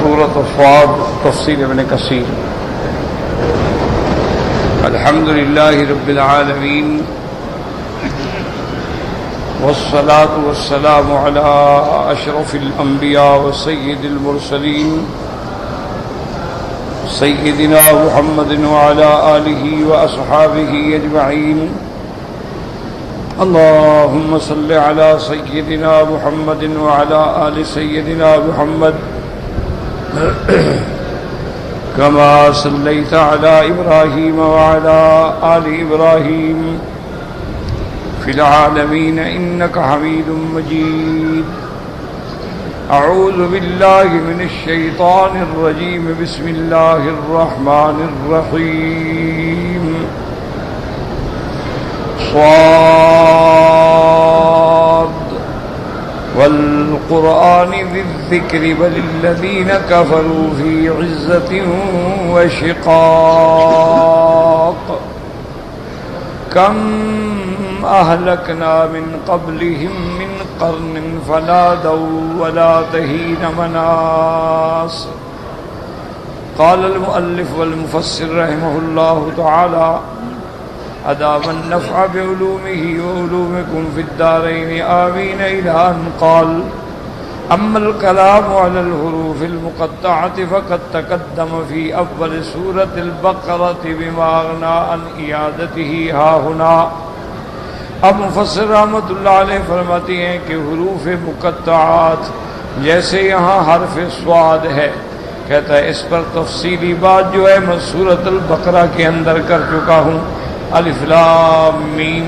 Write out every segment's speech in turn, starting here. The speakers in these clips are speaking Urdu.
سورة الصاد تفسیر ابن کثیر۔ الحمد للہ رب العالمین والصلاة والسلام على اشرف الانبیاء وسید المرسلین سیدنا محمد وعلى آلہ واصحابہ اجمعین۔ اللهم صل على سيدنا محمد وعلى آل سيدنا محمد كما صليت على إبراهيم وعلى آل إبراهيم في العالمين إنك حميد مجيد۔ أعوذ بالله من الشيطان الرجيم، بسم الله الرحمن الرحيم۔ صاد والقرآن ذي الذكر بل الذين كفروا في عزة وشقاق كم أهلكنا من قبلهم من قرن فنادوا ولا تهين مناص۔ قال المؤلف والمفسر رحمه الله تعالى أدام النفع بعلومه وعلومكم في الدارين آمين، إلى أن قال: أما الكلام على الحروف المقطعة فقد تقدم في أول سورة البقرة بما أغنى عن إعادته ها هنا۔ اب مفسر رحمۃ اللہ علیہ فرماتے ہیں کہ حروف مقطعات جیسے یہاں حرف صاد ہے، کہتا ہے اس پر تفصیلی بات جو ہے میں سورۃ البقرہ کے اندر کر چکا ہوں، الف لام میم۔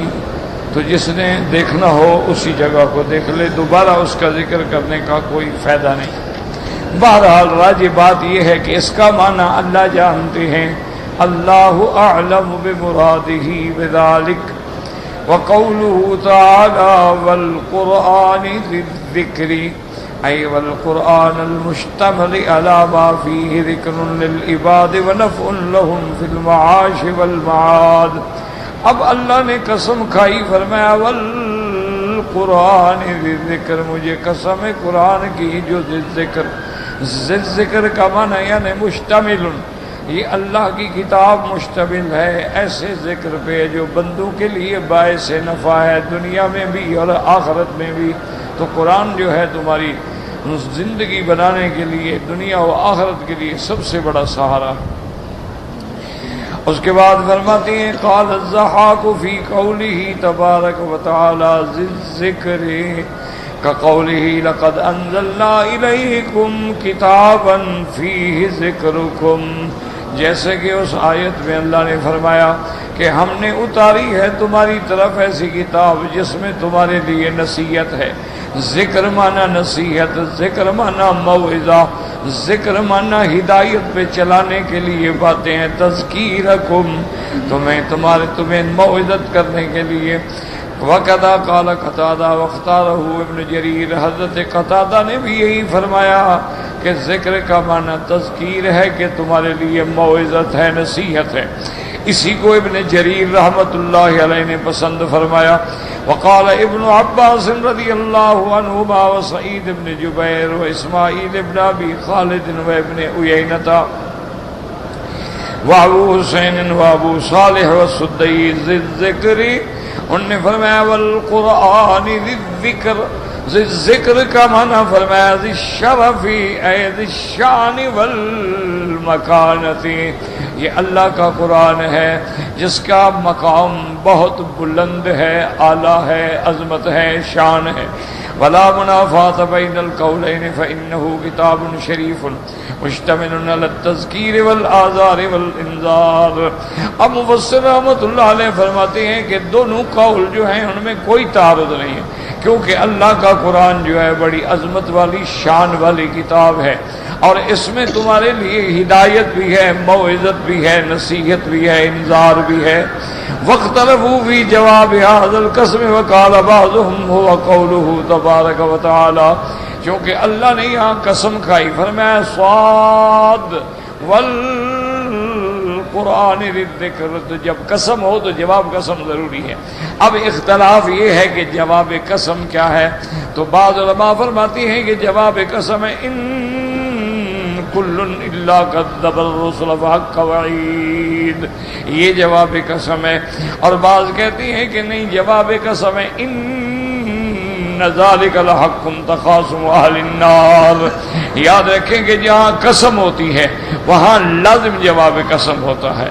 تو جس نے دیکھنا ہو اسی جگہ کو دیکھ لے، دوبارہ اس کا ذکر کرنے کا کوئی فائدہ نہیں۔ بہرحال راجح بات یہ ہے کہ اس کا معنی اللہ جانتے ہیں، اللہ اعلم بمرادہ بذلک۔ وقوله تعالی والقرآن ذی الذکر ای والقرآن المشتمل علی ما فیہ ذکر للعباد ونفع لهم فی المعاش والمعاد۔ اب اللہ نے قسم کھائی، فرمایا والقرآن ذی الذکر، مجھے قسم ہے قرآن کی جو ذکر کا معنی یعنی مشتمل، یہ اللہ کی کتاب مشتمل ہے ایسے ذکر پہ جو بندوں کے لیے باعث نفع ہے دنیا میں بھی اور آخرت میں بھی۔ تو قرآن جو ہے تمہاری زندگی بنانے کے لیے دنیا و آخرت کے لیے سب سے بڑا سہارا۔ اس کے بعد فرماتے ہیں قال الضحاک فی قولہ تبارک و تعالی ذی الذکر کقولہ لقد انزلنا الیکم کتابا فیہ ذکرکم، جیسے کہ اس آیت میں اللہ نے فرمایا کہ ہم نے اتاری ہے تمہاری طرف ایسی کتاب جس میں تمہارے لیے نصیحت ہے۔ ذکر مانا نصیحت، ذکر مانا موعظہ، ذکر مانا ہدایت پہ چلانے کے لیے باتیں ہیں، تذکیرکم تمہیں موعظت کرنے کے لیے۔ وَقَدَا قَالَ قَتَادَہ وَاخْتَارَهُ ابن جریر، حضرت قتادہ نے بھی یہی فرمایا کہ ذکر کا معنی تذکیر ہے کہ تمہارے لیے موعظت ہے، نصیحت ہے۔ اسی کو ابن جریر رحمۃ اللہ علیہ نے پسند فرمایا۔ وقال ابن عباس رضی اللہ عنہما وسعید ابن جبیر واسماعیل ابن ابی خالد وابن عیینۃ وابو حسین وابو صالح والسدی ذی الذکر، انہوں نے فرمایا والقرآن ذی الذکر، ذی الذکر کا معنی فرمایا ذی الشرف اے ذی الشان والمکانت، یہ اللہ کا قرآن ہے جس کا مقام بہت بلند ہے، اعلیٰ ہے، عظمت ہے، شان ہے۔ ولا منافات بین القولین فإنہ کتاب شریف مشتمل علی التذکیر والآذار والانذار۔ اب مفسر رحمۃ اللہ علیہ فرماتے ہیں کہ دونوں قول جو ہیں ان میں کوئی تعارض نہیں ہے، کیونکہ اللہ کا قرآن جو ہے بڑی عظمت والی شان والی کتاب ہے، اور اس میں تمہارے لیے ہدایت بھی ہے، موعظت بھی ہے، نصیحت بھی ہے، انذار بھی ہے۔ واختلفوا فی جواب هذا القسم وقال بعضهم هو قوله تبارک و تعالی، کیونکہ اللہ نے یہاں قسم کھائی، فرمایا صاد والقرآن ذکر، تو جب قسم ہو تو جواب قسم ضروری ہے۔ اب اختلاف یہ ہے کہ جواب قسم کیا ہے، تو بعض علماء فرماتی ہیں کہ جواب قسم ہے ان كل الا كذب الرسل فحق وعید. یہ جواب قسم ہے. اور بعض کہتی ہیں کہ نہیں، جواب قسم ہے ان ذلك لحق تخاصم اہل النار. یاد رکھیں کہ جہاں قسم ہوتی ہے وہاں لازم جواب قسم ہوتا ہے،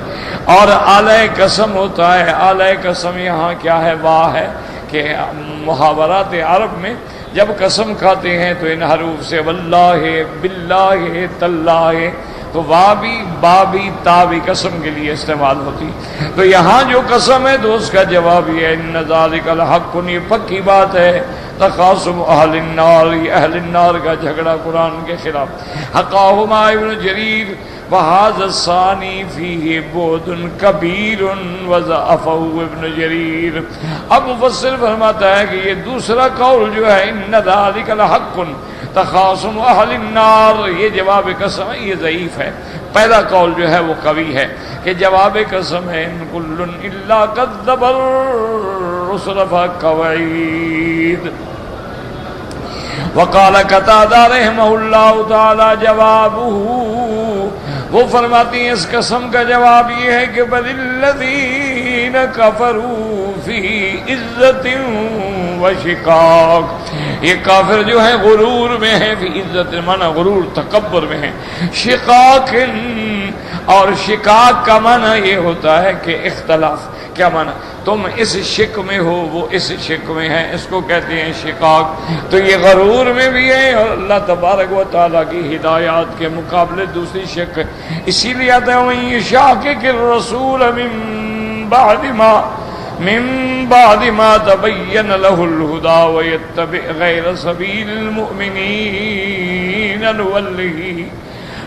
اور اعلی قسم ہوتا ہے. اعلی قسم یہاں کیا ہے؟ واہ ہے کہ محاورات عرب میں جب قسم کھاتے ہیں تو ان حروف سے واللہ، باللہ، تاللہ، تو وا بھی، با بھی، تا بھی قسم کے لیے استعمال ہوتی. تو یہاں جو قسم ہے تو اس کا جواب یہ ہے ان ذالک الحق، یہ پکی بات ہے. تخاصم اہل النار، یہ اہل النار کا جھگڑا قرآن کے خلاف. حقاہما ابن جریر وہذا الثانی فیہ بعد کبیر وضعفہ ابن جریر. اب مفسر فرماتا ہے کہ یہ دوسرا قول جو ہے ان ذالک لحق تخاصم اہل النار، یہ جواب قسم ہے، یہ ضعیف ہے. پہلا قول جو ہے وہ قوی ہے کہ جواب قسم ہے ان کل الا کذب الرسل فحق وعید. وقال قتادہ رحمہ اللہ تعالی جوابہ، وہ فرماتی ہیں اس قسم کا جواب یہ ہے کہ بل الذین کفروا فی عزت و شقاق. یہ کافر جو ہے غرور میں ہے، فی عزت معنی غرور تکبر میں ہے، شقاق، اور شقاق کا معنی یہ ہوتا ہے کہ اختلاف. کیا معنی؟ تم اس شک میں ہو، وہ اس شک میں ہے، اس کو کہتے ہیں شقاق. تو یہ غرور میں بھی ہے اور اللہ تبارک و تعالیٰ کی ہدایات کے مقابلے دوسری شک ہے. اسی لیے آتا ہے وَمَن يُشَاقِقِ الرَّسُولَ مِن بعد ما تبين له الهدى ويتبع غير سبيل المؤمنين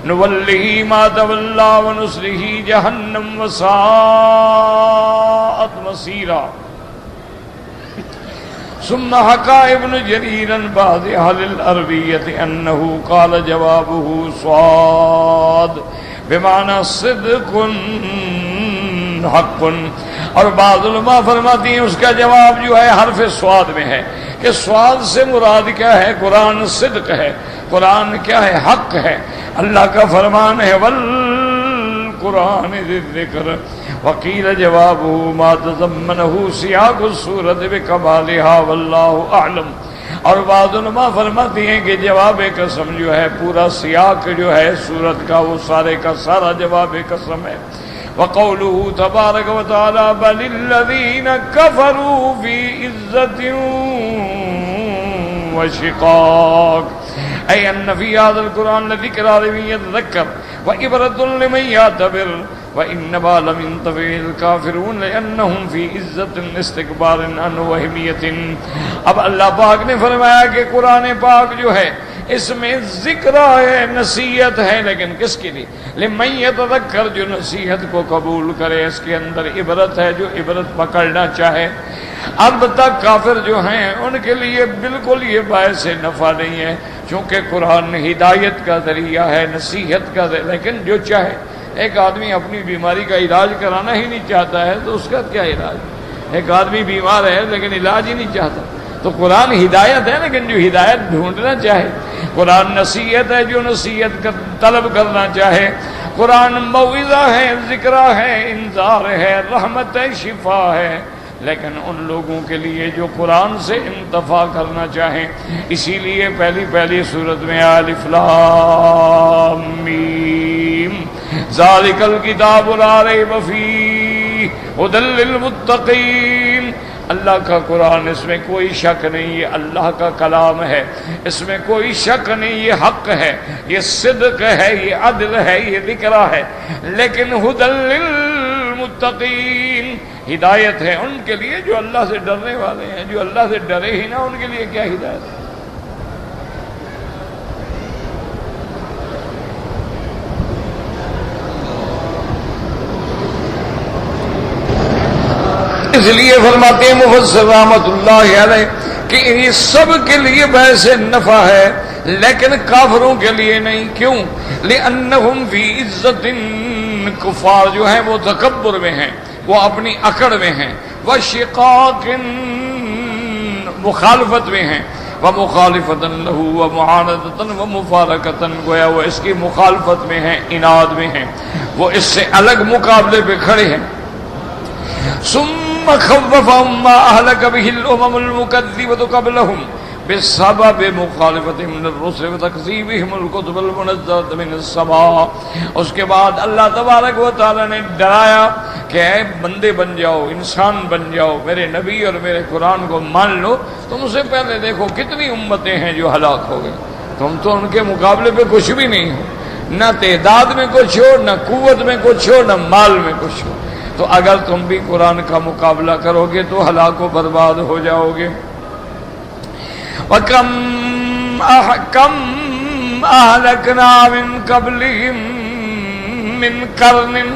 نوله ما تولى ونصله جهنم وساءت مصيرا. ثم حكى ابن جرير عن بعض أهل العربية أنه قال جوابه صاد بمعنى صدق حق. اور بعض علماء فرماتی ہیں اس کا جواب جو ہے حرف سواد میں ہے کہ سواد سے مراد کیا ہے؟ قرآن صدق ہے، قرآن کیا ہے؟ حق ہے. اللہ کا فرمان ہے والقرآن ذی الذکر. وقیل جوابہ ما تضمنہ سیاق السورۃ بکمالہا واللہ اعلم. اور بعض علماء فرماتی ہیں کہ جواب قسم جو ہے پورا سیاق جو ہے سورت کا وہ سارے کا سارا جواب قسم ہے. وقوله تبارک و تعالی بل الذین کفروا فی عزت وشقاق، أي أن في هذا القرآن لذكرى لمن يتذكر وعبرة لمن يعتبر وإنما لم ينتفع الكافرون لأنهم في عزة استكبار عن وهمية. اب اللہ پاک نے فرمایا کہ قرآن پاک جو ہے اس میں ذکر ہے، نصیحت ہے، لیکن کس کے لیے؟ لمن یتذکر، جو نصیحت کو قبول کرے. اس کے اندر عبرت ہے، جو عبرت پکڑنا چاہے. البتہ کافر جو ہیں ان کے لیے بالکل یہ باعث نفع نہیں ہے، چونکہ قرآن ہدایت کا ذریعہ ہے، نصیحت کا ذریعہ. لیکن جو چاہے، ایک آدمی اپنی بیماری کا علاج کرانا ہی نہیں چاہتا ہے تو اس کا کیا علاج؟ ایک آدمی بیمار ہے لیکن علاج ہی نہیں چاہتا. تو قرآن ہدایت ہے، لیکن جو ہدایت ڈھونڈنا چاہے. قرآن نصیحت ہے، جو نصیحت کا طلب کرنا چاہے. قرآن موعظہ ہے، ذکر ہے، انذار ہے، رحمت ہے، شفا ہے. لیکن ان لوگوں کے لیے جو قرآن سے انتفاع کرنا چاہیں. اسی لیے پہلی سورت میں الف لام میم ذالک الکتاب لا ریب فیہ ھدی للمتقین. اللہ کا قرآن، اس میں کوئی شک نہیں، یہ اللہ کا کلام ہے، اس میں کوئی شک نہیں، یہ حق ہے، یہ صدق ہے، یہ عدل ہے، یہ ذکر ہے. لیکن ھدی للمتقین، ہدایت ہے ان کے لیے جو اللہ سے ڈرنے والے ہیں. جو اللہ سے ڈرے ہی نہ ان کے لیے کیا ہدایت ہے؟ اس لیے فرماتے ہیں مفسر رحمۃ اللہ علیہ کہ یہ سب کے لیے باعث نفع ہے لیکن کافروں کے لیے نہیں. کیوں؟ لأنہم فی عزت، کفار جو ہیں وہ تکبر میں ہیں، وہ اپنی اکڑ میں ہیں. وشقاق، مخالفت میں ہیں. ومخالفۃ لہ ومعاندۃ ومفارقۃ، گویا وہ اس کی مخالفت میں ہیں، اناد میں ہیں، وہ اس سے الگ مقابلے پہ کھڑے ہیں۔ ثم خوفهم ما اهلك به الامم المكذبة قبلهم بسبب مخالفتهم للرسل وتكذيبهم الكتب المنزلة من السماء۔ اس کے بعد اللہ تبارک و تعالی نے ڈرایا کہ اے بندے بن جاؤ، انسان بن جاؤ، میرے نبی اور میرے قرآن کو مان لو۔ تم سے پہلے دیکھو کتنی امتیں ہیں جو ہلاک ہو گئی، تم تو ان کے مقابلے پہ کچھ بھی نہیں ہو، نہ تعداد میں کچھ ہو، نہ قوت میں کچھ ہو، نہ مال میں کچھ ہو۔ تو اگر تم بھی قرآن کا مقابلہ کرو گے تو ہلاک و برباد ہو جاؤ گے۔ وَكَمْ أَهْلَكْنَا مِنْ قَبْلِهِمْ مِنْ قَرْنٍ،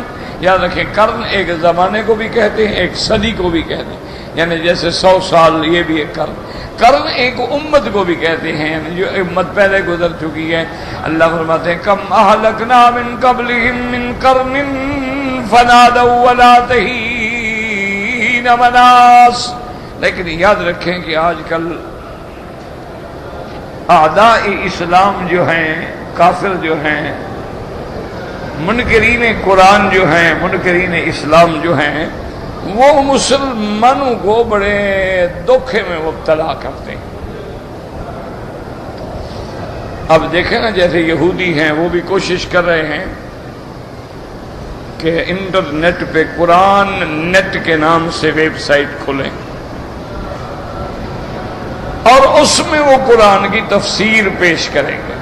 یاد رکھیں قرن ایک زمانے کو بھی کہتے ہیں، ایک صدی کو بھی کہتے ہیں، یعنی جیسے 100 سال یہ بھی ایک قرن۔ قرن ایک امت کو بھی کہتے ہیں، یعنی جو امت پہلے گزر چکی ہے۔ اللہ فرماتے ہیں کم اہلکنا من قبلہم من قرن فنادوا ولا تحین مناص۔ لیکن یاد رکھیں کہ آج کل اعداء اسلام جو ہیں، کافر جو ہیں، منکرین قرآن جو ہیں، منکرین اسلام جو ہیں، وہ مسلمانوں کو بڑے دھوکے میں مبتلا کرتے ہیں۔ اب دیکھیں نا، جیسے یہودی ہیں وہ بھی کوشش کر رہے ہیں کہ انٹرنیٹ پہ قرآن نیٹ کے نام سے ویب سائٹ کھولیں اور اس میں وہ قرآن کی تفسیر پیش کریں گے۔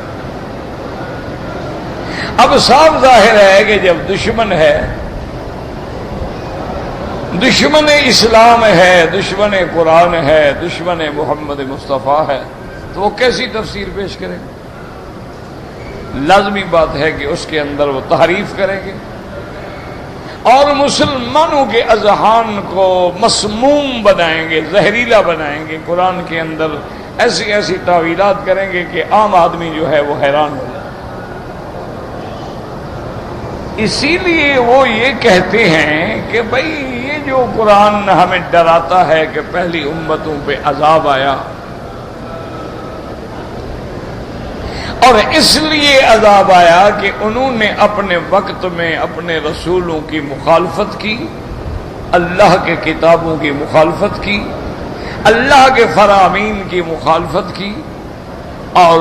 اب صاف ظاہر ہے کہ جب دشمن ہے، دشمن اسلام ہے، دشمن قرآن ہے، دشمن محمد مصطفیٰ ہے، تو وہ کیسی تفسیر پیش کریں گے؟ لازمی بات ہے کہ اس کے اندر وہ تحریف کریں گے اور مسلمانوں کے اذہان کو مسموم بنائیں گے، زہریلا بنائیں گے، قرآن کے اندر ایسی ایسی تعویلات کریں گے کہ عام آدمی جو ہے وہ حیران ہو جائے۔ اسی لیے وہ یہ کہتے ہیں کہ بھئی یہ جو قرآن ہمیں ڈراتا ہے کہ پہلی امتوں پہ عذاب آیا، اور اس لیے عذاب آیا کہ انہوں نے اپنے وقت میں اپنے رسولوں کی مخالفت کی، اللہ کے کتابوں کی مخالفت کی، اللہ کے فرامین کی مخالفت کی، اور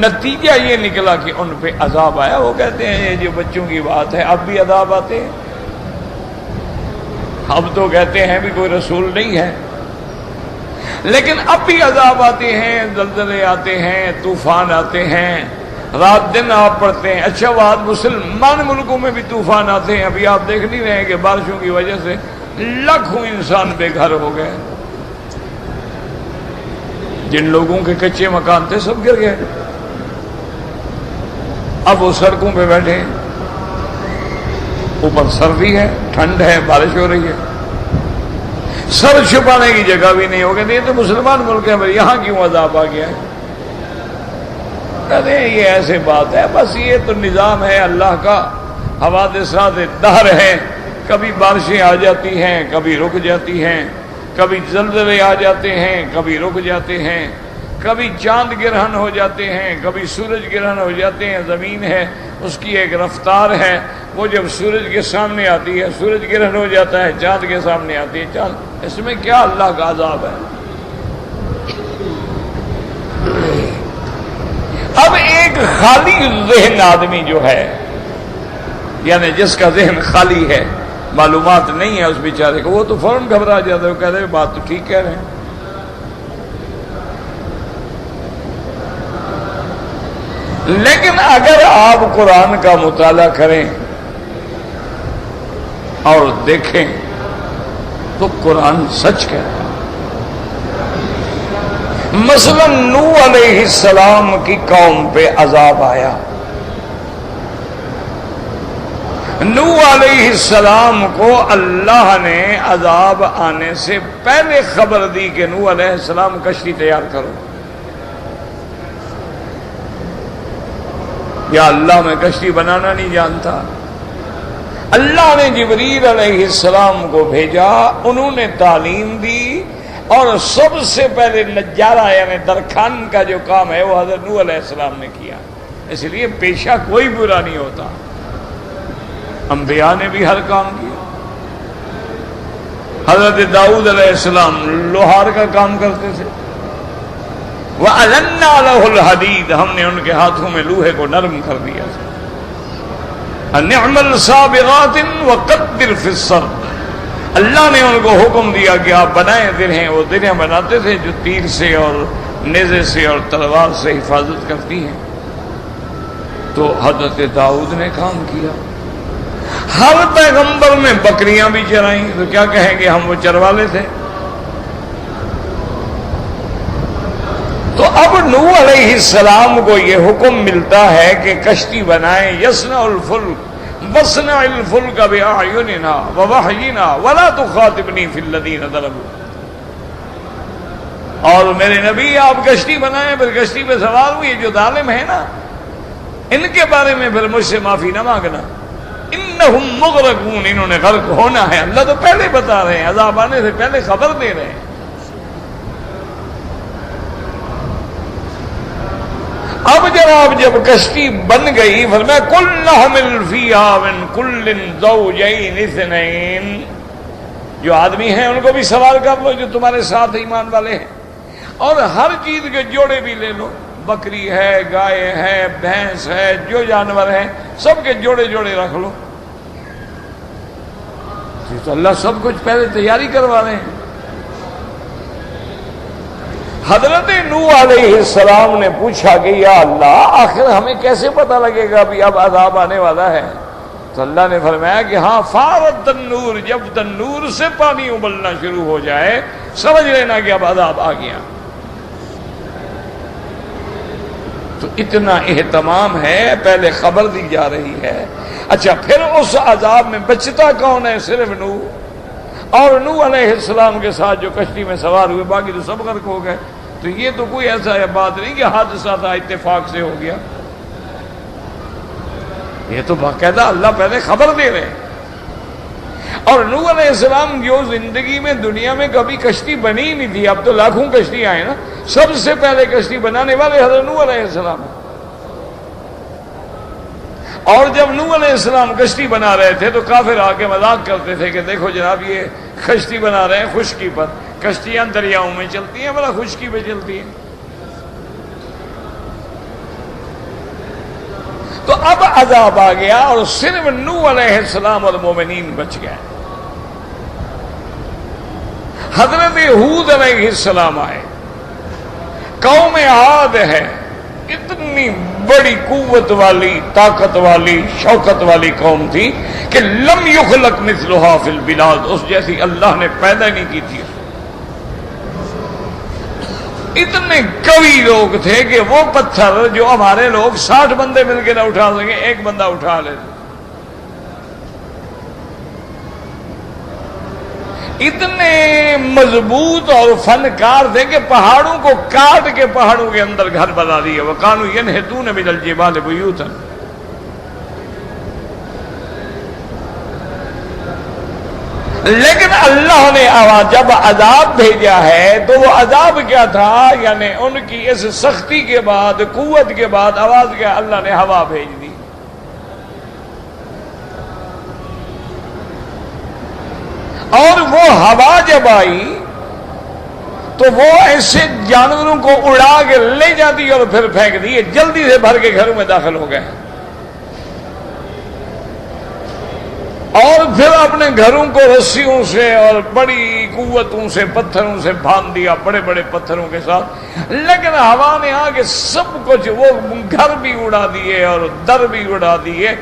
نتیجہ یہ نکلا کہ ان پہ عذاب آیا۔ وہ کہتے ہیں یہ جو بچوں کی بات ہے، اب بھی عذاب آتے ہیں، اب تو کہتے ہیں بھی کوئی رسول نہیں ہے، لیکن اب بھی عذاب آتے ہیں، زلزلے آتے ہیں، طوفان آتے ہیں، رات دن آپ پڑھتے ہیں۔ اچھا بات، مسلمان ملکوں میں بھی طوفان آتے ہیں، ابھی آپ دیکھ نہیں رہے ہیں کہ بارشوں کی وجہ سے لاکھوں انسان بے گھر ہو گئے، جن لوگوں کے کچے مکان تھے سب گر گئے، اب وہ سڑکوں پہ بیٹھے ہیں، اوپر سردی ہے، ٹھنڈ ہے، بارش ہو رہی ہے، سر چھپانے کی جگہ بھی نہیں ہوگی۔ یہ تو مسلمان ملک ہے، بھائی یہاں کیوں عذاب آ گیا ہے؟ کہتے ہیں یہ ایسے بات ہے، بس یہ تو نظام ہے اللہ کا، حوادثات دہر ہے، کبھی بارشیں آ جاتی ہیں، کبھی رک جاتی ہیں، کبھی زلزلے آ جاتے ہیں، کبھی رک جاتے ہیں، کبھی چاند گرہن ہو جاتے ہیں، کبھی سورج گرہن ہو جاتے ہیں۔ زمین ہے، اس کی ایک رفتار ہے، وہ جب سورج کے سامنے آتی ہے سورج گرہن ہو جاتا ہے، چاند کے سامنے آتی ہے چاند۔ اس میں کیا اللہ کا عذاب ہے؟ اب ایک خالی ذہن آدمی جو ہے، یعنی جس کا ذہن خالی ہے، معلومات نہیں ہے اس بیچارے کو، وہ تو فوراً گھبرا جاتا ہے، وہ کہتے ہیں بات تو ٹھیک کہہ رہے ہیں۔ لیکن اگر آپ قرآن کا مطالعہ کریں اور دیکھیں تو قرآن سچ کہتا ہے۔ مثلا نوح علیہ السلام کی قوم پہ عذاب آیا، نوح علیہ السلام کو اللہ نے عذاب آنے سے پہلے خبر دی کہ نوح علیہ السلام کشتی تیار کرو۔ یا اللہ میں کشتی بنانا نہیں جانتا، اللہ نے جبریل علیہ السلام کو بھیجا، انہوں نے تعلیم دی، اور سب سے پہلے نجارہ یعنی درخان کا جو کام ہے وہ حضرت نوح علیہ السلام نے کیا. اس لیے پیشہ کوئی برا نہیں ہوتا. انبیاء نے بھی ہر کام کیا. حضرت داؤد علیہ السلام لوہار کا کام کرتے تھے. وَأَلَنَّا لَهُ الْحَدِيدَ ہم نے ان کے ہاتھوں میں لوہے کو نرم کر دیا تھا. نِعْمَ السَّابِغَاتٍ وَقَدِّرْ فِي السَّرْدِ اللہ نے ان کو حکم دیا کہ آپ بنائیں درہیں. وہ درہیں بناتے تھے جو تیر سے اور نیزے سے اور تلوار سے حفاظت کرتی ہیں. تو حضرت داؤد نے کام کیا. ہر پیغمبر نے بکریاں بھی چرائیں. تو کیا کہیں گے ہم وہ چروالے تھے. تو اب نوح علیہ السلام کو یہ حکم ملتا ہے کہ کشتی بنائیں. یصنع الفلک وَاصْنَعِ الْفُلْكَ بِأَعْيُنِنَا وَوَحْيِنَا وَلَا تُخَاطِبْنِي فِي الَّذِينَ ظَلَمُوا. اور میرے نبی آپ کشتی بنائیں. پھر کشتی پہ سوار ہوئے جو ظالم ہیں نا ان کے بارے میں پھر مجھ سے معافی نہ مانگنا. انہم مغرقون انہوں نے غرق ہونا ہے. اللہ تو پہلے بتا رہے ہیں, عذاب آنے سے پہلے خبر دے رہے ہیں. اب جب کشتی بن گئی فرمایا کل نحمل فیہا من کل زوجین اثنین. جو آدمی ہیں ان کو بھی سوار کر لو جو تمہارے ساتھ ایمان والے ہیں, اور ہر چیز کے جوڑے بھی لے لو. بکری ہے, گائے ہے, بھینس ہے, جو جانور ہیں سب کے جوڑے جوڑے رکھ لو. تو اللہ سب کچھ پہلے تیاری کروا رہے ہیں. حضرت نوح علیہ السلام نے پوچھا کہ یا اللہ آخر ہمیں کیسے پتہ لگے گا بھی اب عذاب آنے والا ہے. تو اللہ نے فرمایا کہ ہاں فارت تنور جب تنور سے پانی ابلنا شروع ہو جائے سمجھ لینا کہ اب عذاب آ گیا. تو اتنا اہتمام ہے, پہلے خبر دی جا رہی ہے. اچھا پھر اس عذاب میں بچتا کون ہے؟ صرف نوح. اور نوح علیہ السلام کے ساتھ جو کشتی میں سوار ہوئے باقی تو سب غرق ہو گئے. تو یہ تو کوئی ایسا بات نہیں کہ حادثہ تھا اتفاق سے ہو گیا. یہ تو باقاعدہ اللہ پہلے خبر دے رہے ہیں. اور نوح علیہ السلام جو زندگی میں دنیا میں کبھی کشتی بنی ہی نہیں تھی, اب تو لاکھوں کشتی آئے نا, سب سے پہلے کشتی بنانے والے حضرت نوح علیہ السلام. اور جب نوح علیہ السلام کشتی بنا رہے تھے تو کافر آ کے مذاق کرتے تھے کہ دیکھو جناب یہ کشتی بنا رہے ہیں خشکی پر. کشتیاں دریاؤں میں چلتی ہیں بڑا خشکی پہ چلتی ہیں. تو اب عذاب آ گیا اور صرف نوح علیہ السلام اور مومنین بچ گئے. حضرت ہود علیہ السلام آئے. قوم عاد ہے, اتنی بڑی قوت والی, طاقت والی, شوکت والی قوم تھی کہ لم یخلق مثلھا فی البلاد, اس جیسی اللہ نے پیدا نہیں کی تھی. اتنے قوی لوگ تھے کہ وہ پتھر جو ہمارے لوگ 60 بندے مل کے نہ اٹھا سکیں ایک بندہ اٹھا لے. اتنے مضبوط اور فنکار تھے کہ پہاڑوں کو کاٹ کے پہاڑوں کے اندر گھر بنا دیے. وَكَانُوا يَنْحِتُونَ مِنَ الْجِبَالِ بُيُوتًا. لیکن اللہ نے جب عذاب بھیجا ہے تو وہ عذاب کیا تھا, یعنی ان کی اس سختی کے بعد, قوت کے بعد آواز کیا, اللہ نے ہوا بھیج دی. اور وہ ہوا جب آئی تو وہ ایسے جانوروں کو اڑا کے لے جاتی اور پھر پھینک دی. جلدی سے بھر کے گھروں میں داخل ہو گئے اور پھر اپنے گھروں کو رسیوں سے اور بڑی قوتوں سے پتھروں سے باندھ دیا, بڑے بڑے پتھروں کے ساتھ. لیکن ہوا نے آ کے سب کچھ, وہ گھر بھی اڑا دیے اور در بھی اڑا دیے,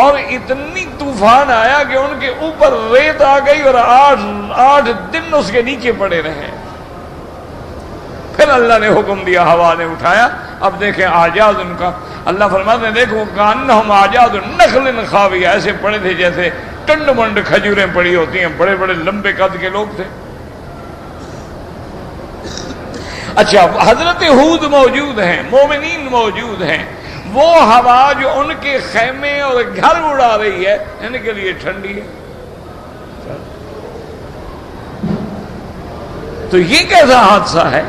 اور اتنی طوفان آیا کہ ان کے اوپر ریت آ گئی اور 8 دن اس کے نیچے پڑے رہے. پھر اللہ نے حکم دیا, ہوا نے اٹھایا. اب دیکھیں آجاز ان کا, اللہ فرماتے ہیں دیکھو کانہم آجاز نخل خاویہ, ایسے پڑے تھے جیسے ٹنڈ منڈ کھجوریں پڑی ہوتی ہیں. بڑے بڑے لمبے قد کے لوگ تھے. اچھا حضرت ہود موجود ہیں, مومنین موجود ہیں. وہ ہوا جو ان کے خیمے اور گھر اڑا رہی ہے ان کے لیے ٹھنڈی ہے. تو یہ کیسا حادثہ ہے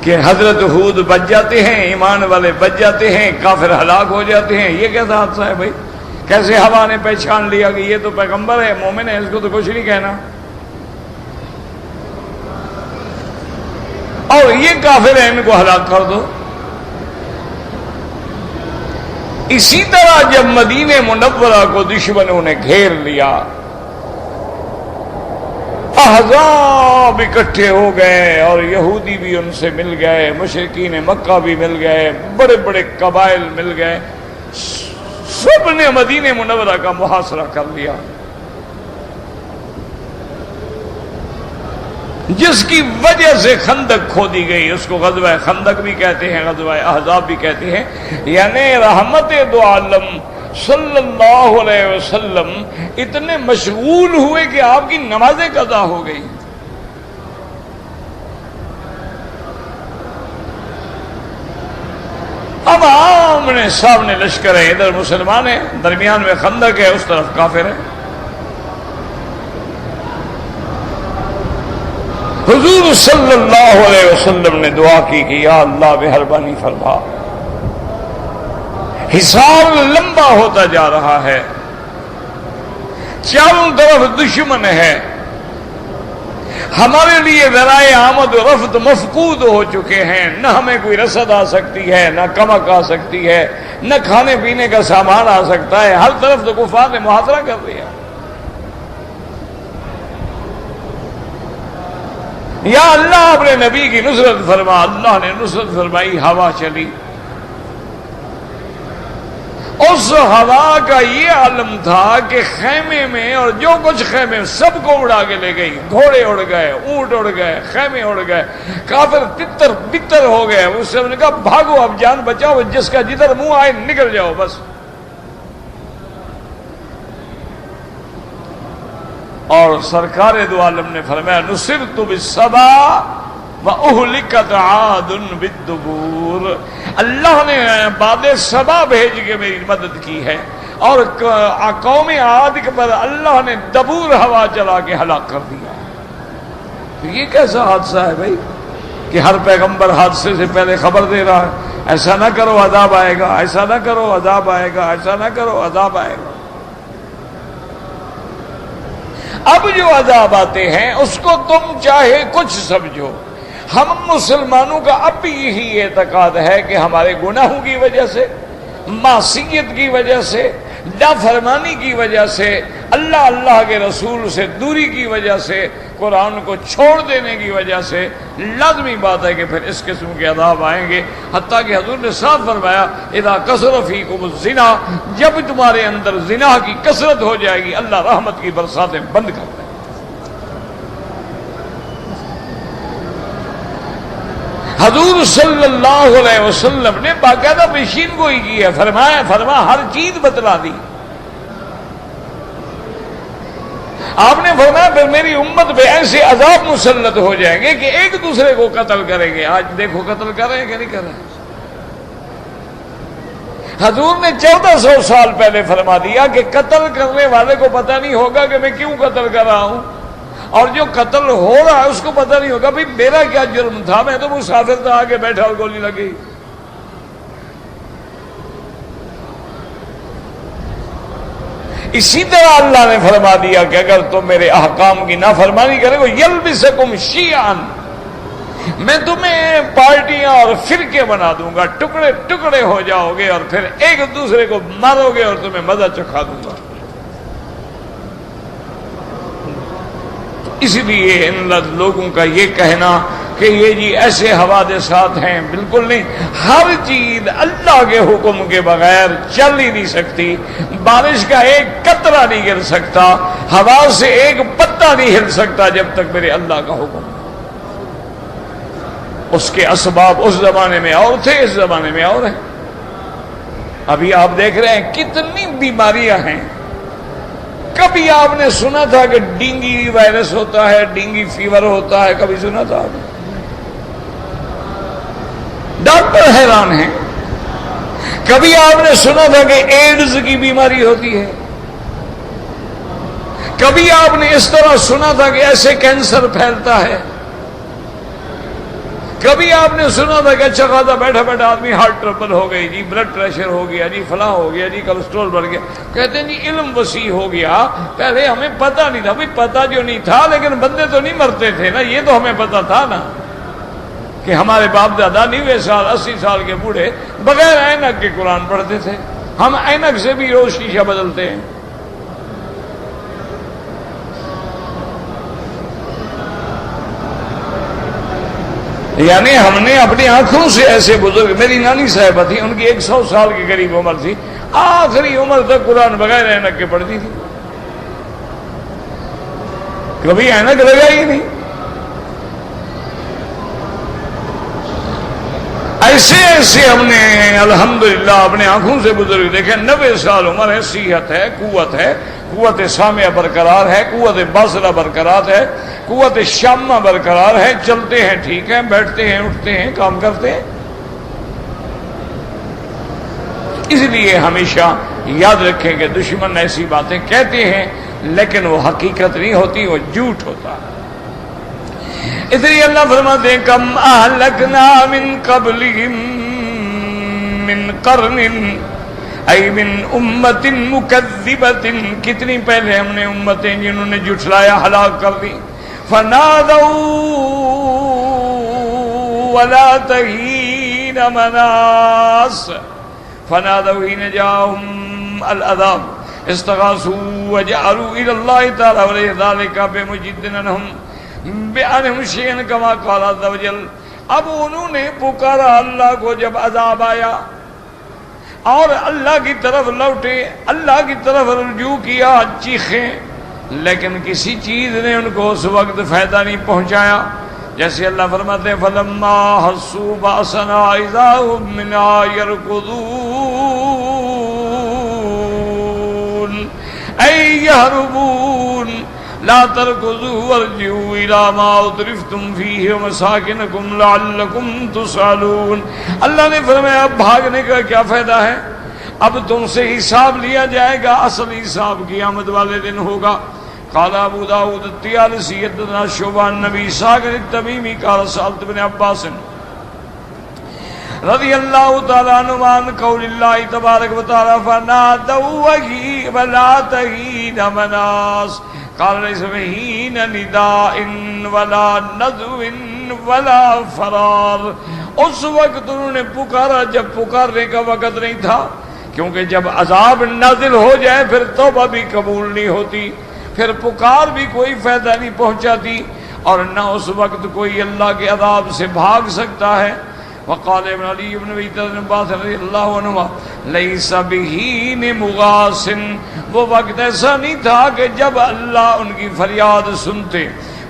کہ حضرت ہود بچ جاتے ہیں، ایمان والے بچ جاتے ہیں، کافر ہلاک ہو جاتے ہیں؟ یہ کیسا حادثہ ہے بھائی؟ کیسے ہوا نے پہچان لیا کہ یہ تو پیغمبر ہے، مومن ہے، اس کو تو کچھ نہیں کہنا، اور یہ کافر ہے، ان کو ہلاک کر دو؟ اسی طرح جب مدینہ منورہ کو دشمنوں نے گھیر لیا، احزاب اکٹھے ہو گئے اور یہودی بھی ان سے مل گئے، مشرکین مکہ بھی مل گئے، بڑے بڑے قبائل مل گئے، سب نے مدینہ منورہ کا محاصرہ کر لیا، جس کی وجہ سے خندق کھودی گئی۔ اس کو غزوہ خندق بھی کہتے ہیں، غزوہ احزاب بھی کہتے ہیں، یعنی رحمت دو عالم صلی اللہ علیہ وسلم اتنے مشغول ہوئے کہ آپ کی نمازیں قضا ہو گئی۔ اب آمنے سامنے لشکر ہے، ادھر مسلمان ہیں، درمیان میں خندق ہے، اس طرف کافر ہے۔ حضور صلی اللہ علیہ وسلم نے دعا کی کہ یا اللہ مہربانی فرما، حصار لمبا ہوتا جا رہا ہے، چاروں طرف دشمن ہے، ہمارے لیے ذرائع آمد و رفت مفقود ہو چکے ہیں، نہ ہمیں کوئی رسد آ سکتی ہے، نہ کمک آ سکتی ہے، نہ کھانے پینے کا سامان آ سکتا ہے، ہر طرف تو کفار نے محاصرہ کر دیا۔ یا اللہ اپنے نبی کی نصرت فرما۔ اللہ نے نصرت فرمائی، ہوا چلی۔ اس ہوا کا یہ عالم تھا کہ خیمے میں اور جو کچھ خیمے میں سب کو اڑا کے لے گئی، گھوڑے اڑ گئے، اونٹ اڑ گئے، خیمے اڑ گئے، کافر تتر بتر ہو گئے۔ اس سے نے کہا بھاگو، اب جان بچاؤ، جس کا جدھر منہ آئے نکل جاؤ بس۔ اور سرکار دو عالم نے فرمایا نصرت بالصبا وَأُهْلِكَتْ عَادٌ بِالدُّبُورِ، اللہ نے باد صبا بھیج کے میری مدد کی ہے، اور قوم عاد پر اللہ نے دبور ہوا چلا کے ہلاک کر دیا۔ تو یہ کیسا حادثہ ہے بھائی کہ ہر پیغمبر حادثے سے پہلے خبر دے رہا ہے، ایسا نہ کرو عذاب آئے گا، ایسا نہ کرو عذاب آئے گا، ایسا نہ کرو عذاب آئے گا۔ اب جو عذاب آتے ہیں اس کو تم چاہے کچھ سمجھو، ہم مسلمانوں کا اب بھی یہی اعتقاد ہے کہ ہمارے گناہوں کی وجہ سے، معصیت کی وجہ سے، نافرمانی کی وجہ سے، اللہ کے رسول سے دوری کی وجہ سے، قرآن کو چھوڑ دینے کی وجہ سے لازمی بات ہے کہ پھر اس قسم کے عذاب آئیں گے۔ حتیٰ کہ حضور نے صاف فرمایا اذا کثر فیکم الزنا، جب تمہارے اندر زنا کی کثرت ہو جائے گی اللہ رحمت کی برساتیں بند کر دے۔ حضور صلی اللہ علیہ وسلم نے باقاعدہ پیشین گوئی کی ہے، فرمایا ہر چیز بتلا دی۔ آپ نے فرمایا پھر میری امت پہ ایسے عذاب مسلط ہو جائیں گے کہ ایک دوسرے کو قتل کریں گے۔ آج دیکھو قتل کر رہے ہیں کہ نہیں کر رہے ہیں؟ حضور نے 1400 سال پہلے فرما دیا کہ قتل کرنے والے کو پتہ نہیں ہوگا کہ میں کیوں قتل کر رہا ہوں، اور جو قتل ہو رہا ہے اس کو پتہ نہیں ہوگا بھئی میرا کیا جرم تھا، میں تو مسافر تھا، آگے بیٹھا اور گولی لگی۔ اسی طرح اللہ نے فرما دیا کہ اگر تم میرے احکام کی نافرمانی کرے گو یلبسکم شیعاً، میں تمہیں پارٹیاں اور فرقے بنا دوں گا، ٹکڑے ٹکڑے ہو جاؤ گے، اور پھر ایک دوسرے کو مارو گے اور تمہیں مزہ چکھا دوں گا۔ اس لیے ان لوگوں کا یہ کہنا کہ یہ جی ایسے حوادثات ہیں، بالکل نہیں۔ ہر چیز اللہ کے حکم کے بغیر چل ہی نہیں سکتی۔ بارش کا ایک قطرہ نہیں گر سکتا، ہوا سے ایک پتا نہیں ہل سکتا جب تک میرے اللہ کا حکم۔ اس کے اسباب اس زمانے میں اور تھے، اس زمانے میں اور ہیں۔ ابھی آپ دیکھ رہے ہیں کتنی بیماریاں ہیں۔ کبھی آپ نے سنا تھا کہ ڈینگی وائرس ہوتا ہے، ڈینگی فیور ہوتا ہے؟ کبھی سنا تھا آپ نے؟ ڈاکٹر حیران ہیں۔ کبھی آپ نے سنا تھا کہ ایڈز کی بیماری ہوتی ہے؟ کبھی آپ نے اس طرح سنا تھا کہ ایسے کینسر پھیلتا ہے؟ کبھی آپ نے سنا تھا کہ اچھا خاصا بیٹھا بیٹھا آدمی ہارٹ ٹربل ہو گئی جی، بلڈ پریشر ہو گیا جی، فلاں ہو گیا جی، کولسٹرول بڑھ گیا؟ کہتے ہیں جی علم وسیع ہو گیا، پہلے ہمیں پتہ نہیں تھا۔ بھائی پتہ جو نہیں تھا لیکن بندے تو نہیں مرتے تھے نا، یہ تو ہمیں پتہ تھا نا کہ ہمارے باپ دادا 90 سال 80 سال کے بوڑھے بغیر اینک کے قرآن پڑھتے تھے، ہم اینک سے بھی روز شیشہ بدلتے ہیں۔ یعنی ہم نے اپنی آنکھوں سے ایسے بزرگ، میری نانی صاحبہ تھی، ان کی 100 سال کے قریب عمر تھی، آخری عمر تک قرآن بغیر اینک کے پڑھتی تھی، کبھی اینک لگا ہی نہیں۔ ایسے ایسے ہم نے الحمدللہ اپنے آنکھوں سے بزرگ دیکھے، 90 سال عمر ہے، صحت ہے، قوت سامعہ برقرار ہے، قوت بصرہ برقرار ہے، قوت شامہ برقرار ہے، چلتے ہیں ٹھیک ہے، بیٹھتے ہیں اٹھتے ہیں کام کرتے ہیں۔ اس لیے ہمیشہ یاد رکھیں کہ دشمن ایسی باتیں کہتے ہیں لیکن وہ حقیقت نہیں ہوتی، وہ جھوٹ ہوتا ہے۔ اس لیے اللہ فرماتے ہیں کم اہلکنا من قبلہم من قرن ای من امت مکذبت، کتنی پہلے ہم نے امتیں جنہوں نے جھٹلایا ہلاک کر دی۔ فنادوا ولا تہین مناص، فنادوا حين جاءهم العذاب استغاثوا وجعلوا الى الله تعالى ولذلك بمجدنهم بأنهم شيئا كما قال عز وجل۔ اب انہوں نے پکارا اللہ کو جب عذاب آیا اور اللہ کی طرف لوٹے، اللہ کی طرف رجوع کیا، چیخیں، لیکن کسی چیز نے ان کو اس وقت فائدہ نہیں پہنچایا۔ جیسے اللہ فرماتے ہیں فَلَمَّا حَسُّوا بَأْسَنَا إِذَا هُمْ مِنْهَا يَرْكُضُونَ أَيْ يَهْرُبُونَ لا تركضوا وارجعوا إلى ما أترفتم فيه ومساكنكم لعلكم تسألون۔ اللہ نے فرمایا اب بھاگنے کا کیا فائدہ ہے، اب تم سے حساب لیا جائے گا، اصل حساب قیامت والے دن ہوگا۔ قال ابو داود الطیالسی حدثنا شعبہ عن نبی ساکر التمیمی قال سألت ابن عباس رضی اللہ تعالیٰ عنہ عن قول اللہ تبارک و تعالیٰ فنادوا ولا تہین مناص قال ليس بهين نداء ولا نذو ولا فرار۔ اس وقت انہوں نے پکارا جب پکارنے کا وقت نہیں تھا، کیونکہ جب عذاب نازل ہو جائے پھر توبہ بھی قبول نہیں ہوتی، پھر پکار بھی کوئی فائدہ نہیں پہنچاتی، اور نہ اس وقت کوئی اللہ کے عذاب سے بھاگ سکتا ہے۔ وقال ابن علی ابن ابی عباس رضی اللہ عنہ لیس بہین مغاث، وہ وقت ایسا نہیں تھا کہ جب اللہ ان کی فریاد سنتے۔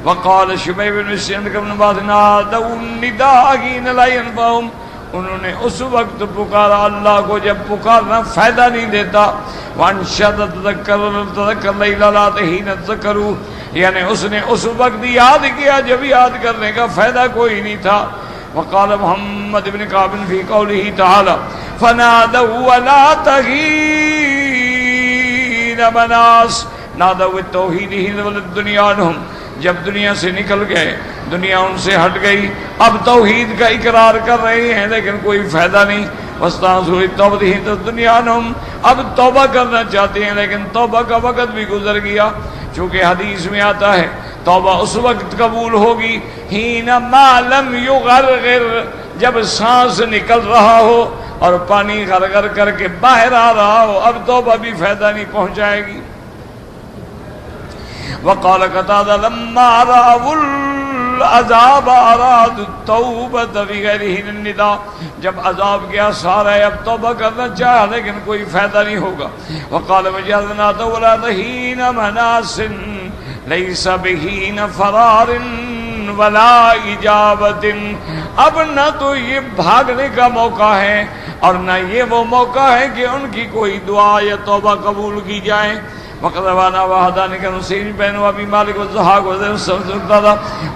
وقال شبیب بن مسعود ابن عباس نادوا النداء حين لا ينفعهم، انہوں نے اس وقت پکارا اللہ کو جب پکارنا فائدہ نہیں دیتا۔ وانشد تذکر لیلا لا حين تذکروا، یعنی اس نے اس وقت یاد کیا جب یاد کرنے کا فائدہ کوئی نہیں تھا۔ وقال محمد بن کعب فی قوله تعالی فنادوا ولا تہین مناص نادوا التوحید حين ولت الدنيا عنهم، جب دنیا سے نکل گئے، دنیا ان سے ہٹ گئی، اب توحید کا اقرار کر رہے ہیں لیکن کوئی فائدہ نہیں۔ واستغاثوا بالتوبۃ حين الدنيا عنهم، اب توبہ کرنا چاہتے ہیں لیکن توبہ کا وقت بھی گزر گیا، چونکہ حدیث میں آتا ہے توبہ اس وقت قبول ہوگی حین ما لم یغرغر، جب سانس نکل رہا ہو اور پانی غرغر کر کے باہر آ رہا ہو، اب توبہ بھی فائدہ نہیں پہنچائے گی۔ وقال قتادہ لما رأوا العذاب ارادوا التوبۃ بغیر حین النداء، جب عذاب گیا سارا اب توبہ کرنا چاہا لیکن کوئی فائدہ نہیں ہوگا۔ وقال وجعلنا ولا حین مناص لیس بحین فرار ولا اجابت، اب نہ تو یہ بھاگنے کا موقع ہے اور نہ یہ وہ موقع ہے کہ ان کی کوئی دعا یا توبہ قبول کی جائے۔ وقد روانا وحدان كان سين بين ابي مالك والضحاك وزيد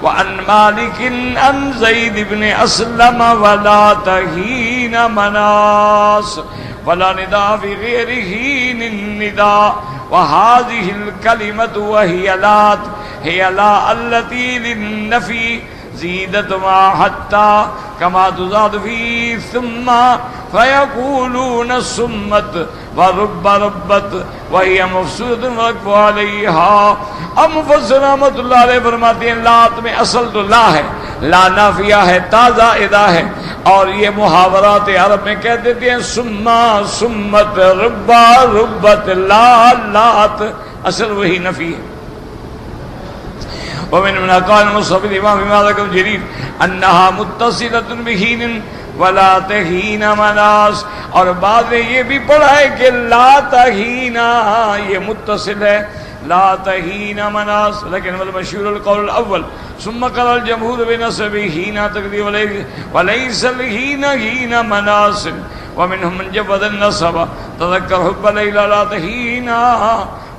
وعن مالك عن زيد بن اسلم ولا تهين مناص، ولا نداء في غيره النداء وهذه الكلمة وهي لات هي لا التي للنفي زيدت ما حتى كما تزاد في ثم فيقولون سمت ورب ربت وهي مفسودة وقف عليها. اب مفسر رحمۃ اللہ علیہ فرماتے ہیں لات میں اصل تو لا ہے، لا نافیہ ہے، تازہ ادا ہے، اور یہ محاورات عرب میں کہہ دیتے ہیں سما سمت ربا ربت لا لات، اصل وہی نفی ہے. ومن قال مصحف الامام مالك الجرير انها متصله بهين ولا تهين مناس، اور بعد نے یہ بھی پڑھا ہے کہ لا تهینا یہ متصل ہے لا تهين مناس، لیکن المشهور القول الاول. ثم قال الجمهور بنسبه هينا تقدير وليس الهين هين مناس. ومنهم من جبد النصب تذكر حب ليلى لا تهينا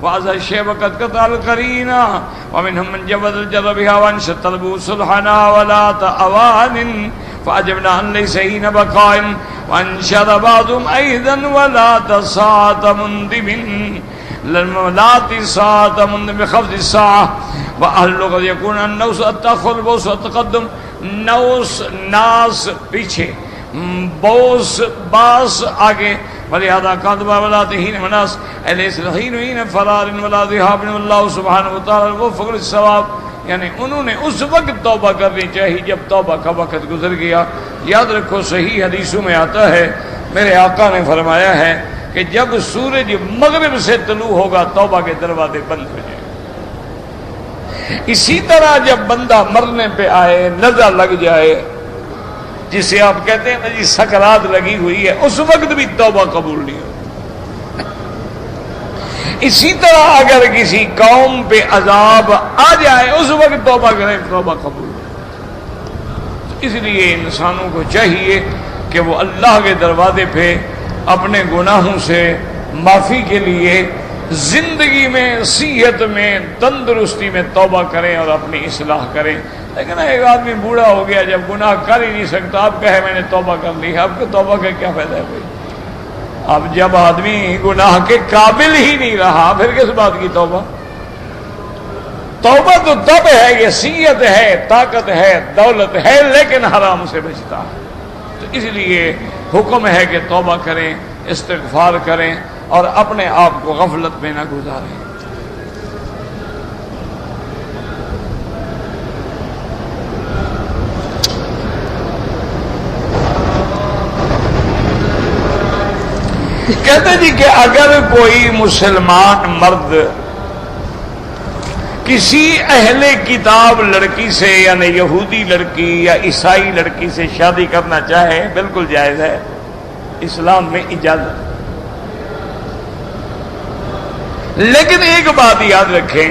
وعز الشيب قد قطع القرينا. ومنهم من جبد الجر بها وانشد طلبوا صلحنا ولا تأوان فأجبنا أن ليس هين بقاء. وانشد بعضهم أيضا ولا تساعة مندب لا تساعة مندب بخفض الساعة. وأهل اللغة يكون النوس التأخر البوس والتقدم، نوس ناس پیچھے بوس باس آگے. ولہذا قادبا ولا تهين مناس أليس الحين حين فرار ولا ذهاب والله سبحانه وتعالى وفق للصواب. یعنی انہوں نے اس وقت توبہ کرنی چاہیے جب توبہ کا وقت گزر گیا. یاد رکھو صحیح حدیثوں میں آتا ہے میرے آقا نے فرمایا ہے کہ جب سورج مغرب سے طلوع ہوگا توبہ کے دروازے بند ہو جائیں. اسی طرح جب بندہ مرنے پہ آئے نظر لگ جائے جسے آپ کہتے ہیں نا جی سکرات لگی ہوئی ہے، اس وقت بھی توبہ قبول نہیں ہو. اسی طرح اگر کسی قوم پہ عذاب آ جائے اس وقت توبہ کریں توبہ قبول. اس لیے انسانوں کو چاہیے کہ وہ اللہ کے دروازے پہ اپنے گناہوں سے معافی کے لیے زندگی میں صحت میں تندرستی میں توبہ کریں اور اپنی اصلاح کریں. لیکن ایک آدمی بوڑھا ہو گیا جب گناہ کر ہی نہیں سکتا، آپ کہے میں نے توبہ کر لی، آپ کو توبہ کا کیا فائدہ ہے بھائی؟ اب جب آدمی گناہ کے قابل ہی نہیں رہا پھر کس بات کی توبہ؟ توبہ تو تب ہے یہ صحت ہے طاقت ہے دولت ہے لیکن حرام سے بچتا ہے. تو اس لیے حکم ہے کہ توبہ کریں استغفار کریں اور اپنے آپ کو غفلت میں نہ گزاریں. کہتے جی کہ اگر کوئی مسلمان مرد کسی اہل کتاب لڑکی سے یعنی یہودی لڑکی یا عیسائی لڑکی سے شادی کرنا چاہے بالکل جائز ہے، اسلام میں اجازت. لیکن ایک بات یاد رکھیں،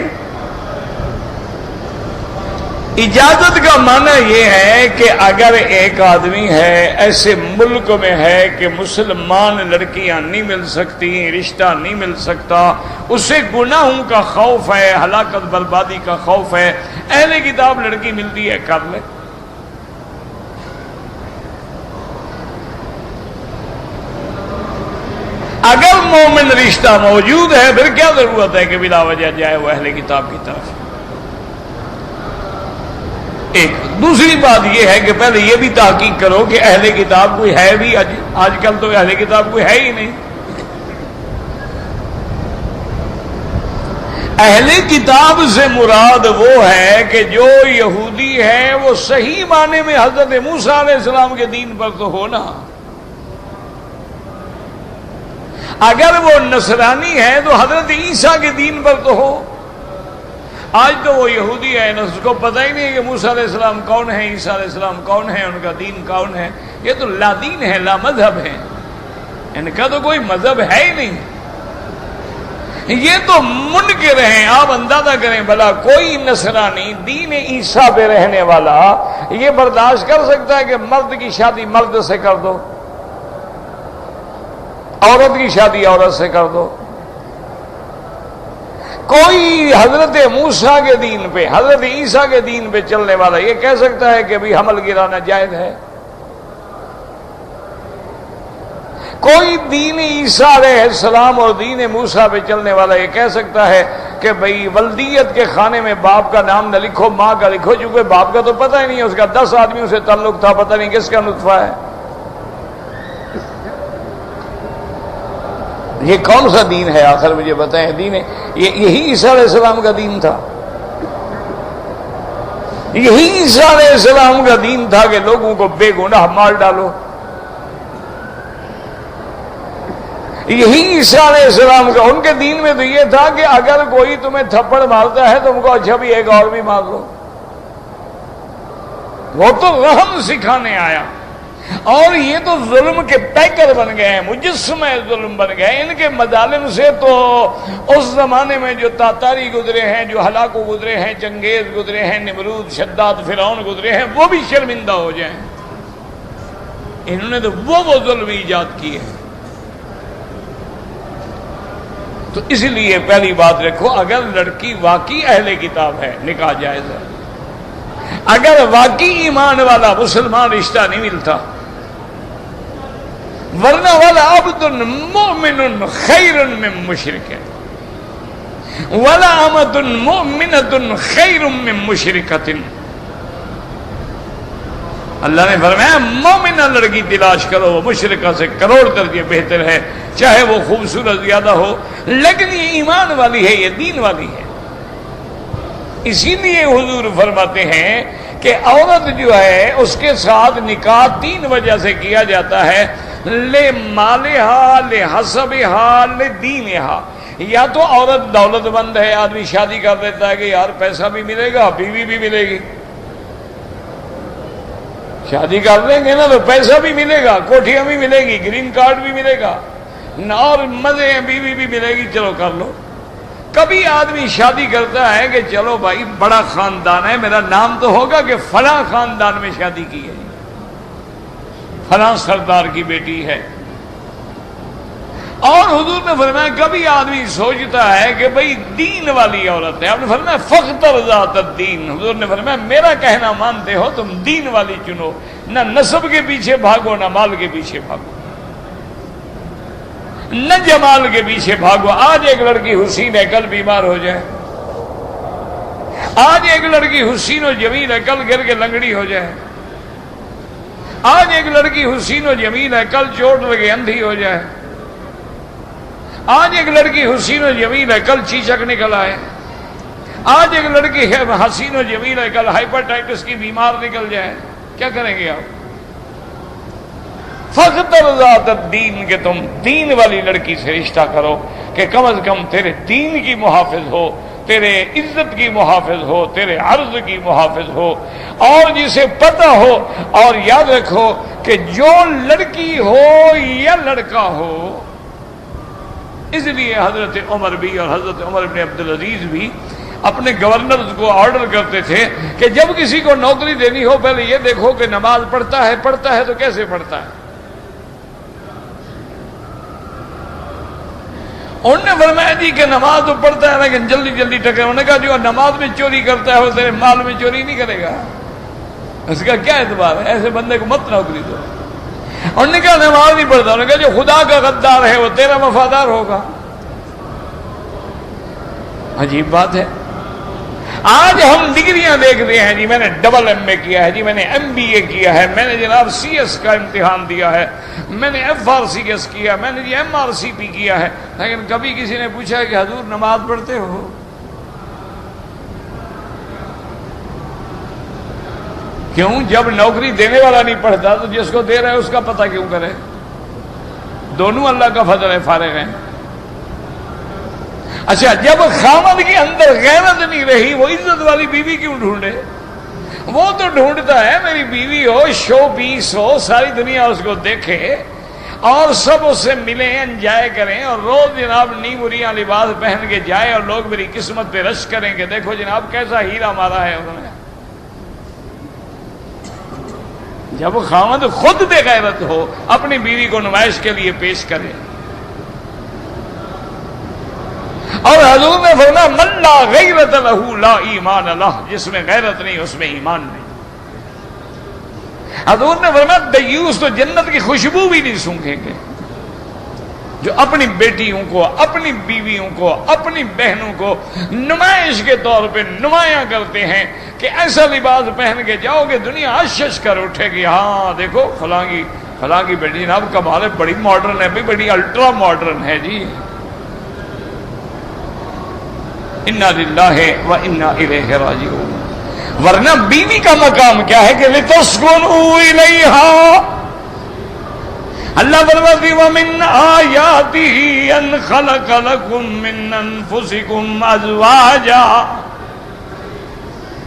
اجازت کا معنی یہ ہے کہ اگر ایک آدمی ہے ایسے ملک میں ہے کہ مسلمان لڑکیاں نہیں مل سکتی، رشتہ نہیں مل سکتا، اسے گناہوں کا خوف ہے، ہلاکت بربادی کا خوف ہے، اہل کتاب لڑکی ملتی ہے کر لے. اگر مومن رشتہ موجود ہے پھر کیا ضرورت ہے کہ بلا وجہ جائے وہ اہل کتاب کی طرف. ایک دوسری بات یہ ہے کہ پہلے یہ بھی تحقیق کرو کہ اہل کتاب کوئی ہے بھی. آج کل تو اہل کتاب کوئی ہے ہی نہیں. اہل کتاب سے مراد وہ ہے کہ جو یہودی ہے وہ صحیح معنی میں حضرت موسیٰ علیہ السلام کے دین پر تو ہونا. اگر وہ نصرانی ہے تو حضرت عیسیٰ کے دین پر تو ہو. آج تو وہ یہودی ہے اس کو پتہ ہی نہیں کہ موسیٰ علیہ السلام کون ہے، عیسیٰ علیہ السلام کون ہے، ان کا دین کون ہے. یہ تو لا دین ہے، لا مذہب ہے، ان کا تو کوئی مذہب ہے ہی نہیں. یہ تو منکر ہیں. آپ اندازہ کریں بھلا کوئی نصرانی دین عیسیٰ پہ رہنے والا یہ برداشت کر سکتا ہے کہ مرد کی شادی مرد سے کر دو، عورت کی شادی عورت سے کر دو؟ کوئی حضرت موسیٰ کے دین پہ حضرت عیسیٰ کے دین پہ چلنے والا یہ کہہ سکتا ہے کہ بھی حمل گرانا جائز ہے؟ کوئی دین عیسیٰ علیہ السلام اور دین موسیٰ پہ چلنے والا یہ کہہ سکتا ہے کہ بھئی ولدیت کے خانے میں باپ کا نام نہ لکھو، ماں کا لکھو، چونکہ باپ کا تو پتہ ہی نہیں ہے، اس کا 10 آدمیوں سے تعلق تھا، پتہ نہیں کس کا نطفہ ہے. یہ کون سا دین ہے آخر مجھے بتائیں؟ دین یہی عیسیٰ علیہ السلام کا دین تھا. یہی عیسیٰ علیہ السلام کا دین تھا کہ لوگوں کو بے گناہ مار ڈالو. یہی عیسیٰ علیہ السلام کا، ان کے دین میں تو یہ تھا کہ اگر کوئی تمہیں تھپڑ مارتا ہے تم کو اچھا بھی ایک اور بھی مار لو. وہ تو رحم سکھانے آیا، اور یہ تو ظلم کے پیکر بن گئے ہیں، مجسمہ ظلم بن گئے. ان کے مظالم سے تو اس زمانے میں جو تاتاری گزرے ہیں، جو ہلاکو گزرے ہیں، چنگیز گزرے ہیں، نمرود، شداد، فرعون گزرے ہیں، وہ بھی شرمندہ ہو جائیں. انہوں نے تو وہ ظلم ایجاد کیے ہیں. تو اس لیے پہلی بات رکھو، اگر لڑکی واقعی اہل کتاب ہے نکاح جائز ہے. اگر واقعی ایمان والا مسلمان رشتہ نہیں ملتا، ورنہ والا عبد مؤمن خیر من مشرک، ولا امۃ مؤمنۃ خیر من مشرکۃ. اللہ نے فرمایا مومنہ لڑکی تلاش کرو، وہ مشرکہ سے کروڑ درجے بہتر ہے، چاہے وہ خوبصورت زیادہ ہو، لیکن یہ ایمان والی ہے، یہ دین والی ہے. اسی لیے حضور فرماتے ہیں کہ عورت جو ہے اس کے ساتھ نکاح 3 وجہ سے کیا جاتا ہے: لے مالہا، لے حسبہا، لے دینہا. یا تو عورت دولت مند ہے، آدمی شادی کر دیتا ہے کہ یار پیسہ بھی ملے گا، بیوی بھی ملے گی. شادی کر لیں گے نا تو پیسہ بھی ملے گا، کوٹھیاں بھی ملے گی، گرین کارڈ بھی ملے گا، اور مزے ہیں، بیوی بھی ملے گی، چلو کر لو. کبھی آدمی شادی کرتا ہے کہ چلو بھائی بڑا خاندان ہے، میرا نام تو ہوگا کہ فلاں خاندان میں شادی کی ہے، فلاں سردار کی بیٹی ہے. اور حضور نے فرمایا کبھی آدمی سوچتا ہے کہ بھئی دین والی عورت ہے، آپ نے فرمایا فاختر ذات الدین. حضور نے فرمایا میرا کہنا مانتے ہو تم دین والی چنو، نہ نسب کے پیچھے بھاگو، نہ مال کے پیچھے بھاگو، نہ جمال کے پیچھے بھاگو. آج ایک لڑکی حسین ہے، کل بیمار ہو جائے. آج ایک لڑکی حسین و جمیل ہے، کل گر کے لنگڑی ہو جائے. آج ایک لڑکی حسین و جمیل ہے، کل چوٹ لگے اندھی ہو جائے. آج ایک لڑکی حسین و جمیل ہے، کل چیچک نکل آئے. آج ایک لڑکی ہے حسین و جمیل ہے، کل ہائپرٹائٹس کی بیمار نکل جائے. کیا کریں گے آپ؟ فاختر ذات الدین، کہ تم دین والی لڑکی سے رشتہ کرو کہ کم از کم تیرے دین کی محافظ ہو، تیرے عزت کی محافظ ہو، تیرے عرض کی محافظ ہو، اور جسے پتہ ہو. اور یاد رکھو کہ جو لڑکی ہو یا لڑکا ہو، اس لیے حضرت عمر بھی اور حضرت عمر بن عبدالعزیز بھی اپنے گورنرز کو آرڈر کرتے تھے کہ جب کسی کو نوکری دینی ہو پہلے یہ دیکھو کہ نماز پڑھتا ہے تو کیسے پڑھتا ہے. انہوں نے فرمایا جی کہ نماز تو پڑھتا ہے لیکن جلدی جلدی ٹکرے. انہوں نے کہا جو نماز میں چوری کرتا ہے وہ تیرے مال میں چوری نہیں کرے گا، اس کا کیا اعتبار ہے؟ ایسے بندے کو مت نوکری دو. انہوں نے کہا نماز نہیں پڑھتا. انہوں نے کہا جو خدا کا غدار ہے وہ تیرا وفادار ہوگا. عجیب بات ہے. آج ہم ڈگریاں دیکھ رہے ہیں، جی میں نے ڈبل MA کیا ہے، جی میں نے MBA کیا ہے، میں نے جناب CS کا امتحان دیا ہے، میں نے FRCS کیا، میں نے جی MRCP کیا ہے، لیکن کبھی کسی نے پوچھا کہ حضور نماز پڑھتے ہو؟ کیوں؟ جب نوکری دینے والا نہیں پڑھتا تو جس کو دے رہا ہے اس کا پتہ کیوں کرے؟ دونوں اللہ کا فضل ہے، فارغ ہیں. اچھا جب خامد کے اندر غیرت نہیں رہی، وہ عزت والی بیوی کیوں ڈھونڈے؟ وہ تو ڈھونڈتا ہے میری بیوی ہو، شو پیس ہو، ساری دنیا اس کو دیکھے اور سب اس سے ملیں، انجوائے کریں، اور روز جناب نیموریاں لباس پہن کے جائے اور لوگ میری قسمت پہ رش کریں کہ دیکھو جناب کیسا ہیرا مارا ہے انہوں نے. جب خامد خود بے غیرت ہو اپنی بیوی کو نمائش کے لیے پیش کرے. اور حضور نے فرمایا من لا غیرت لہ لا ایمان لہ، جس میں غیرت نہیں اس میں ایمان نہیں. حضور نے فرمایا دیوس تو جنت کی خوشبو بھی نہیں سونگھیں گے. جو اپنی بیٹیوں کو، اپنی بیویوں کو، اپنی بہنوں کو نمائش کے طور پہ نمایاں کرتے ہیں کہ ایسا لباس پہن کے جاؤ کہ دنیا اشش کر اٹھے گی، ہاں دیکھو فلاں کی بیٹی نا اب کمال ہے، بڑی ماڈرن ہے بھی، بڑی الٹرا ماڈرن ہے جی۔ انا للہ و انا الیہ راجعون۔ ورنہ بیوی کا مقام کیا ہے کہ لتسکنوا الیہا، اللہ فرماتی وَمِنْ آیَاتِهِ أَنْ خَلَقَ لَكُم مِّنْ أَنفُسِكُمْ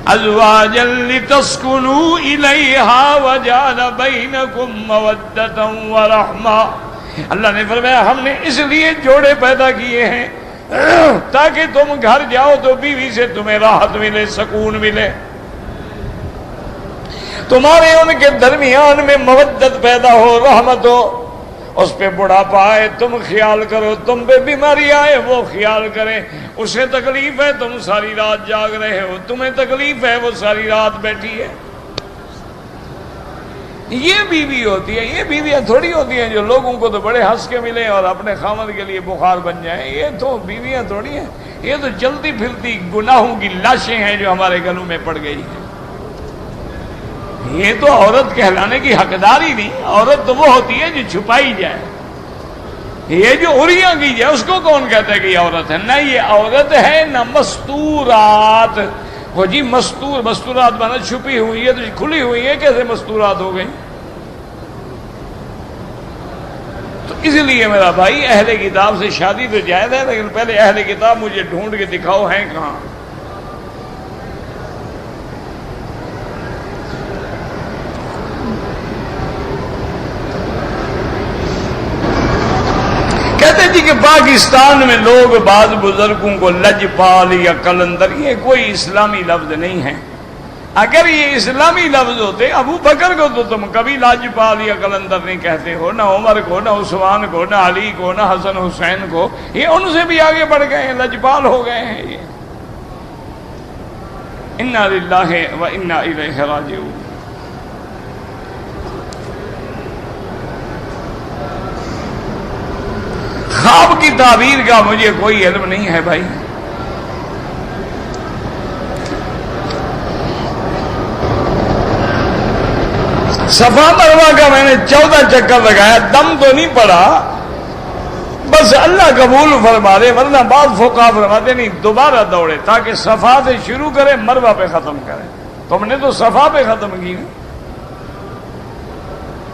أَزْوَاجًا لِتَسْكُنُوا إِلَيْهَا وَجَعَلَ بَيْنَكُم مَّوَدَّةً وَرَحْمَةً۔ اللہ نے فرمایا ہم نے اس لیے جوڑے پیدا کیے ہیں تاکہ تم گھر جاؤ تو بیوی سے تمہیں راحت ملے، سکون ملے، تمہارے ان کے درمیان میں مودت پیدا ہو، رحمت ہو۔ اس پہ بڑھاپا آئے تم خیال کرو، تم پہ بیماری آئے وہ خیال کریں، اسے تکلیف ہے تم ساری رات جاگ رہے ہو، تمہیں تکلیف ہے وہ ساری رات بیٹھی ہے۔ یہ بیوی ہوتی ہے، یہ بیویاں تھوڑی ہوتی ہیں جو لوگوں کو تو بڑے ہنس کے ملیں اور اپنے خامد کے لیے بخار بن جائیں، یہ تو بیویاں تھوڑی ہیں، یہ تو چلتی پھرتی گناہوں کی لاشیں ہیں جو ہمارے گلوں میں پڑ گئی ہیں۔ یہ تو عورت کہلانے کی حقدار ہی نہیں، عورت تو وہ ہوتی ہے جو چھپائی جائے، یہ جو اریاں کی جائے اس کو کون کہتا ہے کہ یہ عورت ہے؟ نہ یہ عورت ہے نہ مستورات۔ وہ جی مستورات مانا چھپی ہوئی ہے، تو کھلی ہوئی ہے کیسے مستورات ہو گئی؟ تو اس لیے میرا بھائی اہل کتاب سے شادی تو جائز ہے، لیکن پہلے اہل کتاب مجھے ڈھونڈ کے دکھاؤ ہیں کہاں۔ کہتے جی کہ پاکستان میں لوگ بعض بزرگوں کو لجپال یا قلندر، یہ کوئی اسلامی لفظ نہیں ہے۔ اگر یہ اسلامی لفظ ہوتے ابو بکر کو تو تم کبھی لاجپال یا قلندر نہیں کہتے ہو، نہ عمر کو، نہ عثمان کو، نہ علی کو، نہ حسن حسین کو، یہ ان سے بھی آگے بڑھ گئے ہیں، لجپال ہو گئے ہیں یہ۔ انا للہ و انا الیہ راجعون۔ خواب کی تعبیر کا مجھے کوئی علم نہیں ہے بھائی، صفا مروہ کا میں نے 14 چکر لگایا، دم تو نہیں پڑا، بس اللہ قبول فرما دے، ورنہ بعض فقہا فرماتے نہیں دوبارہ دوڑے تاکہ صفا سے شروع کرے مروہ پہ ختم کرے۔ تم نے تو صفا پہ ختم کی نا،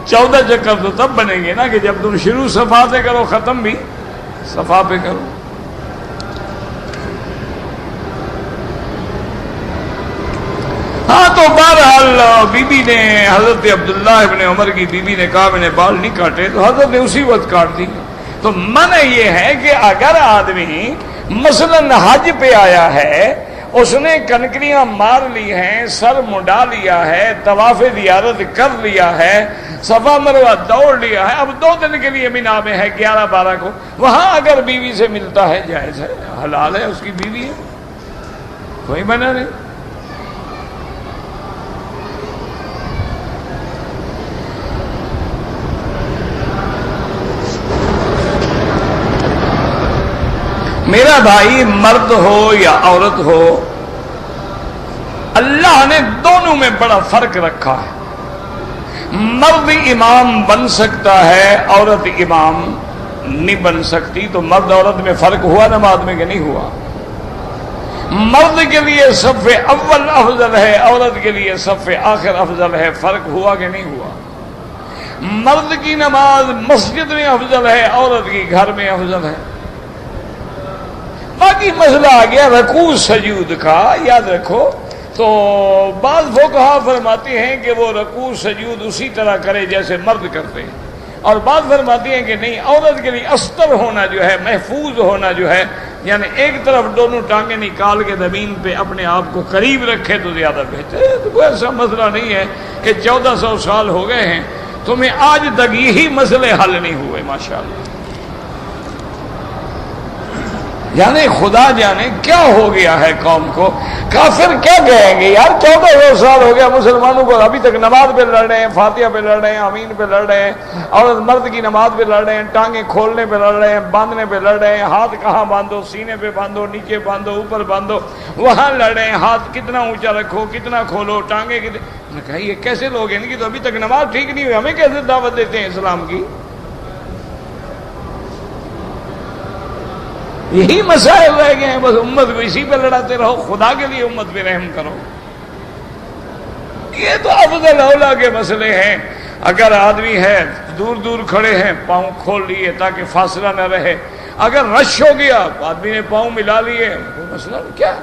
14 چکر تو تب بنیں گے نا کہ جب تم شروع صفا سے کرو، ختم بھی صفا پہ کرو۔ ہاں تو بہرحال بی بی نے، حضرت عبداللہ ابن عمر کی بی بی نے کہا میں نے بال نہیں کاٹے، تو حضرت نے اسی وقت کاٹ دی۔ تو منع یہ ہے کہ اگر آدمی مثلاً حج پہ آیا ہے، اس نے کنکریاں مار لی ہیں، سر منڈا لیا ہے، طواف زیارت کر لیا ہے، صفا مروہ دوڑ لیا ہے، اب 2 دن کے لیے مینا میں ہے 11-12 کو، وہاں اگر بیوی سے ملتا ہے جائز ہے، حلال ہے، اس کی بیوی ہے، کوئی منع نہیں۔ میرا بھائی مرد ہو یا عورت ہو، اللہ نے دونوں میں بڑا فرق رکھا ہے۔ مرد امام بن سکتا ہے، عورت امام نہیں بن سکتی، تو مرد عورت میں فرق ہوا نماز میں کہ نہیں ہوا؟ مرد کے لیے صف اول افضل ہے، عورت کے لیے صف آخر افضل ہے، فرق ہوا کہ نہیں ہوا؟ مرد کی نماز مسجد میں افضل ہے، عورت کی گھر میں افضل ہے۔ باقی مسئلہ آ گیا رکوع سجود کا، یاد رکھو، تو بعض فقہا فرماتے ہیں کہ وہ رکوع سجود اسی طرح کرے جیسے مرد کرتے ہیں، اور بعض فرماتے ہیں کہ نہیں، عورت کے لیے استر ہونا جو ہے، محفوظ ہونا جو ہے، یعنی ایک طرف دونوں ٹانگیں نکال کے زمین پہ اپنے آپ کو قریب رکھے تو زیادہ بہتر ہے۔ تو کوئی ایسا مسئلہ نہیں ہے کہ 1400 سال ہو گئے ہیں تمہیں آج تک یہی مسئلے حل نہیں ہوئے، ماشاءاللہ۔ یعنی خدا جانے کیا ہو گیا ہے قوم کو. کافر کیا کہیں گے یار 1400 سال ہو گیا مسلمانوں کو ابھی تک نماز پہ لڑ رہے ہیں, فاتحہ پہ لڑ رہے ہیں, آمین پہ لڑ رہے ہیں, عورت مرد کی نماز پہ لڑ رہے ہیں, ٹانگیں کھولنے پہ لڑ رہے ہیں, باندھنے پہ لڑ رہے ہیں, ہاتھ کہاں باندھو, سینے پہ باندھو, نیچے باندھو, اوپر باندھو, وہاں لڑ رہے ہیں, ہاتھ کتنا اونچا رکھو, کتنا کھولو, ٹانگیں کتنے. میں کہا یہ کیسے لوگ ہیں, ان کی تو ابھی تک نماز ٹھیک نہیں ہوئی, ہمیں کیسے دعوت دیتے ہیں اسلام کی. یہی مسائل رہ گئے ہیں, بس امت کو اسی پہ لڑاتے رہو. خدا کے لیے امت پہ رحم کرو. یہ تو افضل اولا کے مسئلے ہیں. اگر آدمی ہے دور دور کھڑے ہیں, پاؤں کھول لیے تاکہ فاصلہ نہ رہے. اگر رش ہو گیا آدمی نے پاؤں ملا لیے, وہ مسئلہ کیا,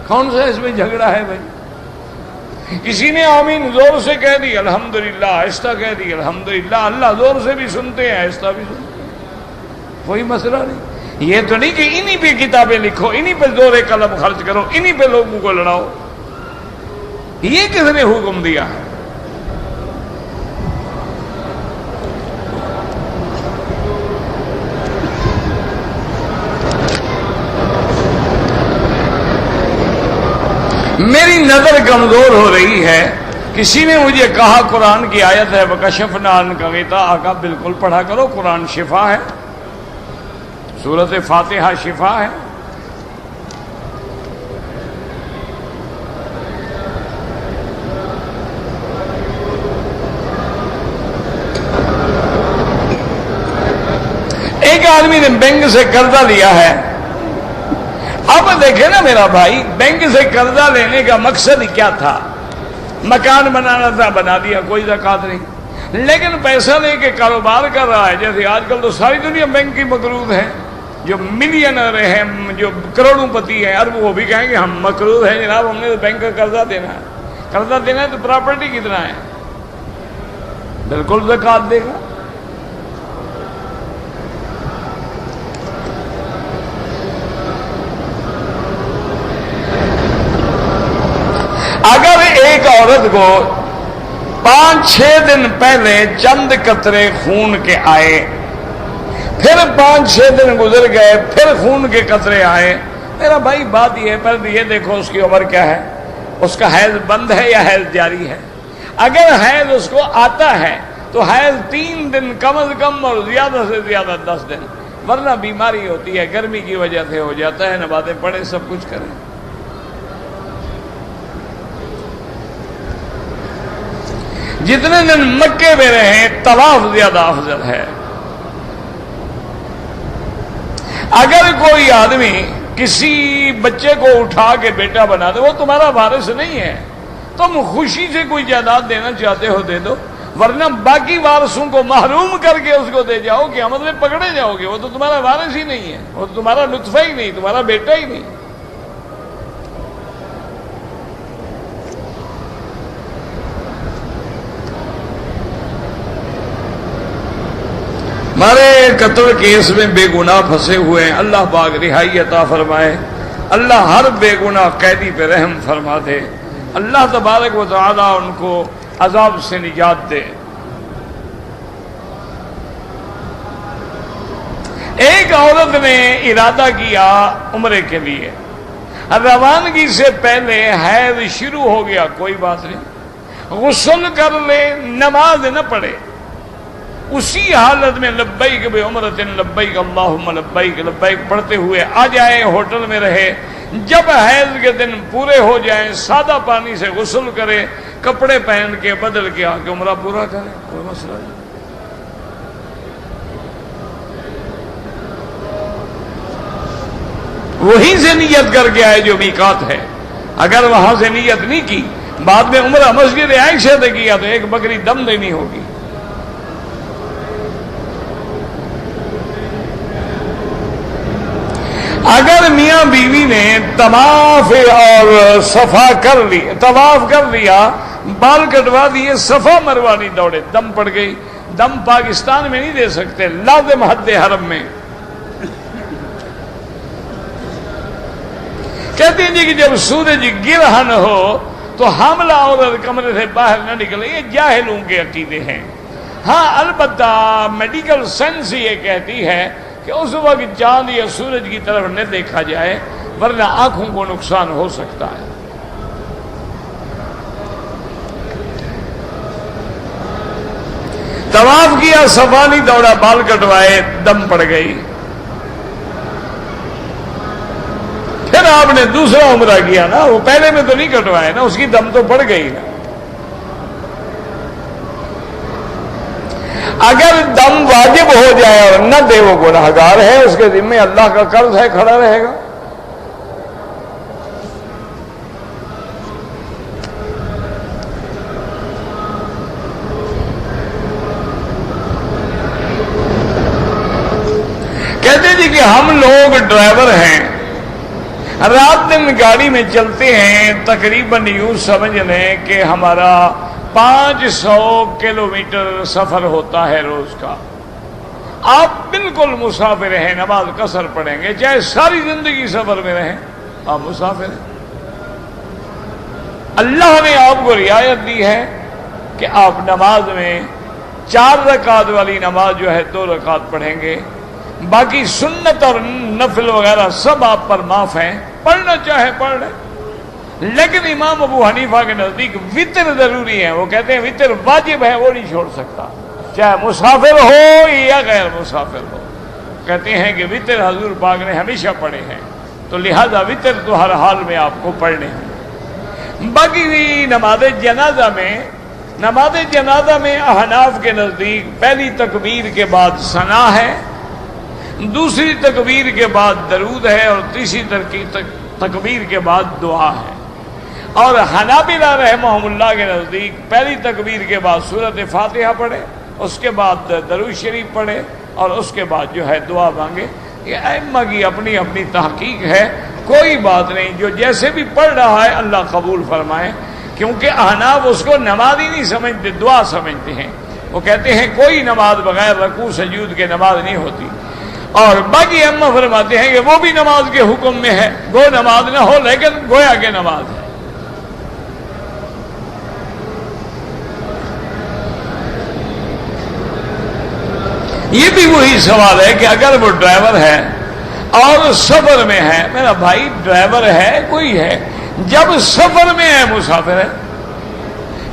کون سا اس میں جھگڑا ہے بھائی. کسی نے آمین زور سے کہہ دی الحمدللہ, آہستہ کہہ دی الحمدللہ. اللہ زور سے بھی سنتے ہیں, آہستہ بھی سنتے ہیں, کوئی مسئلہ نہیں. یہ تو نہیں کہ انہی پہ کتابیں لکھو, انہی پہ زور قلم خرچ کرو, انہی پہ لوگوں کو لڑاؤ. یہ کس نے حکم دیا ہے؟ میری نظر کمزور ہو رہی ہے. کسی نے مجھے کہا قرآن کی آیت ہے وَكَشَفْنَا عَنْكَ غِطَاءَكَ. آقا بالکل پڑھا کرو, قرآن شفا ہے, سورۃ فاتحہ شفا ہے. ایک آدمی نے بینک سے قرضہ لیا ہے. اب دیکھیں نا میرا بھائی, بینک سے قرضہ لینے کا مقصد کیا تھا؟ مکان بنانا تھا, بنا دیا, کوئی زکوٰۃ نہیں. لیکن پیسہ لے کے کاروبار کر رہا ہے. جیسے آج کل تو ساری دنیا بینک کی مقروض ہے. جو ملینر ہیں, جو کروڑوں پتی ہیں, ارب, وہ بھی کہیں گے ہم مقروض ہیں جناب, ہم نے تو بینک کا قرضہ دینا ہے. قرضہ دینا ہے تو پراپرٹی کتنا ہے؟ بالکل زکوٰۃ دے گا. اگر ایک عورت کو 5-6 دن پہلے چند قطرے خون کے آئے, پھر 5-6 دن گزر گئے, پھر خون کے قطرے آئے, میرا بھائی بات یہ ہے, پر یہ دیکھو اس کی عمر کیا ہے, اس کا حیض بند ہے یا حیض جاری ہے. اگر حیض اس کو آتا ہے تو حیض 3 دن کم از کم اور زیادہ سے زیادہ 10 دن, ورنہ بیماری ہوتی ہے, گرمی کی وجہ سے ہو جاتا ہے. نمازیں پڑھیں, سب کچھ کریں. جتنے دن مکے میں رہیں طواف زیادہ افضل ہے. اگر کوئی آدمی کسی بچے کو اٹھا کے بیٹا بنا دے, وہ تمہارا وارث نہیں ہے. تم خوشی سے کوئی جائیداد دینا چاہتے ہو دے دو, ورنہ باقی وارثوں کو محروم کر کے اس کو دے جاؤ کہ قیامت میں پکڑے جاؤ گے. وہ تو تمہارا وارث ہی نہیں ہے, وہ تمہارا لطفہ ہی نہیں, تمہارا بیٹا ہی نہیں. ہمارے قتل کیس میں بے گناہ پھنسے ہوئے ہیں, اللہ پاک رہائی عطا فرمائے. اللہ ہر بے گناہ قیدی پہ رحم فرما دے. اللہ تبارک و تعالی ان کو عذاب سے نجات دے. ایک عورت نے ارادہ کیا عمرے کے لیے, روانگی سے پہلے حیض شروع ہو گیا, کوئی بات نہیں, غسل کر لے, نماز نہ پڑھے, اسی حالت میں لبیک بعمرۃ لبیک اللہم لبیک لبیک پڑھتے ہوئے آ جائے, ہوٹل میں رہے. جب حیض کے دن پورے ہو جائیں سادہ پانی سے غسل کرے, کپڑے پہن کے بدل کے آ کے عمرہ پورا کرے, کوئی مسئلہ نہیں. وہیں سے نیت کر کے آئے جو میقات ہے. اگر وہاں سے نیت نہیں کی, بعد میں عمرہ مسجد عائشہ سے کیا تو ایک بکری دم دینی ہوگی. اگر میاں بیوی نے طواف اور صفا کر لی, طواف کر لیا, بال کٹوا دیے, صفا مروا نہیں دوڑے, دم پڑ گئی. دم پاکستان میں نہیں دے سکتے, لازم حد حرم میں. کہتے ہیں جی کہ جب سورج گرہن ہو تو حاملہ عورت کمرے سے باہر نہ نکلے. یہ جاہلوں کے عقیدے ہیں. ہاں البتہ میڈیکل سائنس یہ کہتی ہے کہ اس وقت چاند یا سورج کی طرف نہ دیکھا جائے، ورنہ آنکھوں کو نقصان ہو سکتا ہے۔ طواف کیا، صفا نہیں دوڑا، بال کٹوائے، دم پڑ گئی۔ پھر آپ نے دوسرا عمرہ کیا نا، وہ پہلے میں تو نہیں کٹوائے نا، اس کی دم تو پڑ گئی نا۔ اگر دم واجب ہو جائے اور نہ دے وہ گناہگار ہے، اس کے ذمے اللہ کا قرض ہے، کھڑا رہے گا۔ کہتے جی کہ ہم لوگ ڈرائیور ہیں، رات دن گاڑی میں چلتے ہیں، تقریباً یوں سمجھ لیں کہ ہمارا 500 کلومیٹر سفر ہوتا ہے روز کا۔ آپ بالکل مسافر ہیں، نماز قصر پڑھیں گے، چاہے ساری زندگی سفر میں رہیں، آپ مسافر ہیں۔ اللہ نے آپ کو رعایت دی ہے کہ آپ نماز میں 4 رکعت والی نماز جو ہے 2 رکعت پڑھیں گے، باقی سنت اور نفل وغیرہ سب آپ پر معاف ہیں، پڑھنا چاہے پڑھ لیں۔ لیکن امام ابو حنیفہ کے نزدیک وطر ضروری ہے، وہ کہتے ہیں وطر واجب ہے، وہ نہیں چھوڑ سکتا، چاہے مسافر ہو یا غیر مسافر ہو۔ کہتے ہیں کہ وطر حضور پاک نے ہمیشہ پڑھے ہیں، تو لہذا وطر تو ہر حال میں آپ کو پڑھنے ہیں۔ باقی نماز جنازہ میں احناف کے نزدیک پہلی تکبیر کے بعد ثنا ہے، دوسری تکبیر کے بعد درود ہے، اور تیسری تکبیر کے بعد دعا ہے۔ اور حنابلہ رحمہم اللہ کے نزدیک پہلی تکبیر کے بعد سورۃ فاتحہ پڑھے، اس کے بعد درود شریف پڑھے، اور اس کے بعد جو ہے دعا مانگے۔ یہ ائمہ کی اپنی اپنی تحقیق ہے، کوئی بات نہیں، جو جیسے بھی پڑھ رہا ہے اللہ قبول فرمائے، کیونکہ احناف اس کو نماز ہی نہیں سمجھتے، دعا سمجھتے ہیں۔ وہ کہتے ہیں کوئی نماز بغیر رکوع سجود کے نماز نہیں ہوتی، اور باقی ائمہ فرماتے ہیں کہ وہ بھی نماز کے حکم میں ہے، گو نماز نہ ہو لیکن گویا کہ نماز ہے۔ یہ بھی وہی سوال ہے کہ اگر وہ ڈرائیور ہے اور سفر میں ہے، میرا بھائی ڈرائیور ہے کوئی ہے، جب سفر میں ہے مسافر ہے،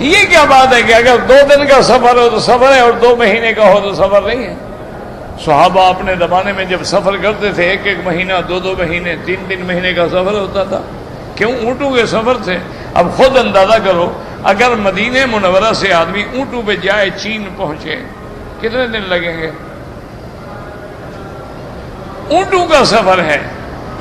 یہ کیا بات ہے کہ اگر 2 دن کا سفر ہو تو سفر ہے اور 2 مہینے کا ہو تو سفر نہیں ہے۔ صحابہ اپنے زمانے میں جب سفر کرتے تھے 1 مہینہ، 2 مہینے، 3 مہینے کا سفر ہوتا تھا۔ کیوں؟ اونٹوں کے سفر تھے۔ اب خود اندازہ کرو، اگر مدینہ منورہ سے آدمی اونٹوں پہ جائے چین پہنچے، کتنے دن لگیں گے؟ اونٹوں کا سفر ہے۔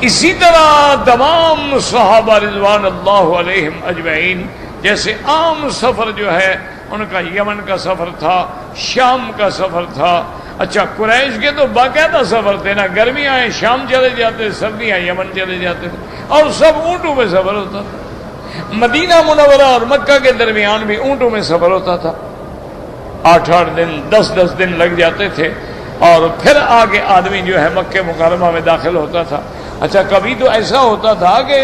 اسی طرح تمام صحابہ رضوان اللہ علیہم اجمعین، جیسے عام سفر جو ہے ان کا یمن کا سفر تھا، شام کا سفر تھا۔ اچھا، قریش کے تو باقاعدہ سفر تھے نا، گرمیاں آئیں شام چلے جاتے، سردیاں یمن چلے جاتے تھے، اور سب اونٹوں میں سفر ہوتا تھا۔ مدینہ منورہ اور مکہ کے درمیان بھی اونٹوں میں سفر ہوتا تھا، 8 دن 10 دن لگ جاتے تھے، اور پھر آگے آدمی جو ہے مکہ مکرمہ میں داخل ہوتا تھا۔ اچھا، کبھی تو ایسا ہوتا تھا کہ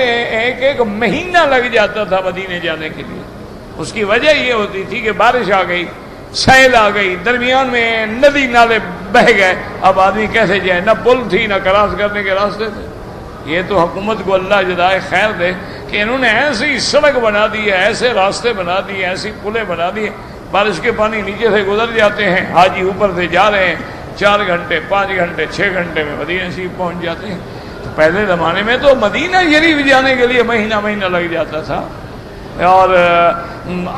1 مہینہ لگ جاتا تھا مدینے جانے کے لیے۔ اس کی وجہ یہ ہوتی تھی کہ بارش آ گئی، سیل آ گئی، درمیان میں ندی نالے بہہ گئے، اب آدمی کیسے جائے؟ نہ پل تھی، نہ کراس کرنے کے راستے تھے۔ یہ تو حکومت کو اللہ جزائے خیر دے کہ انہوں نے ایسی سڑک بنا دی ہے، ایسے راستے بنا دیے، ایسی پلیں بنا دی، بارش کے پانی نیچے سے گزر جاتے ہیں، حاجی اوپر سے جا رہے ہیں، 4 گھنٹے 5 گھنٹے 6 گھنٹے میں مدینہ شریف پہنچ جاتے ہیں۔ تو پہلے زمانے میں تو مدینہ شریف جانے کے لیے مہینہ لگ جاتا تھا، اور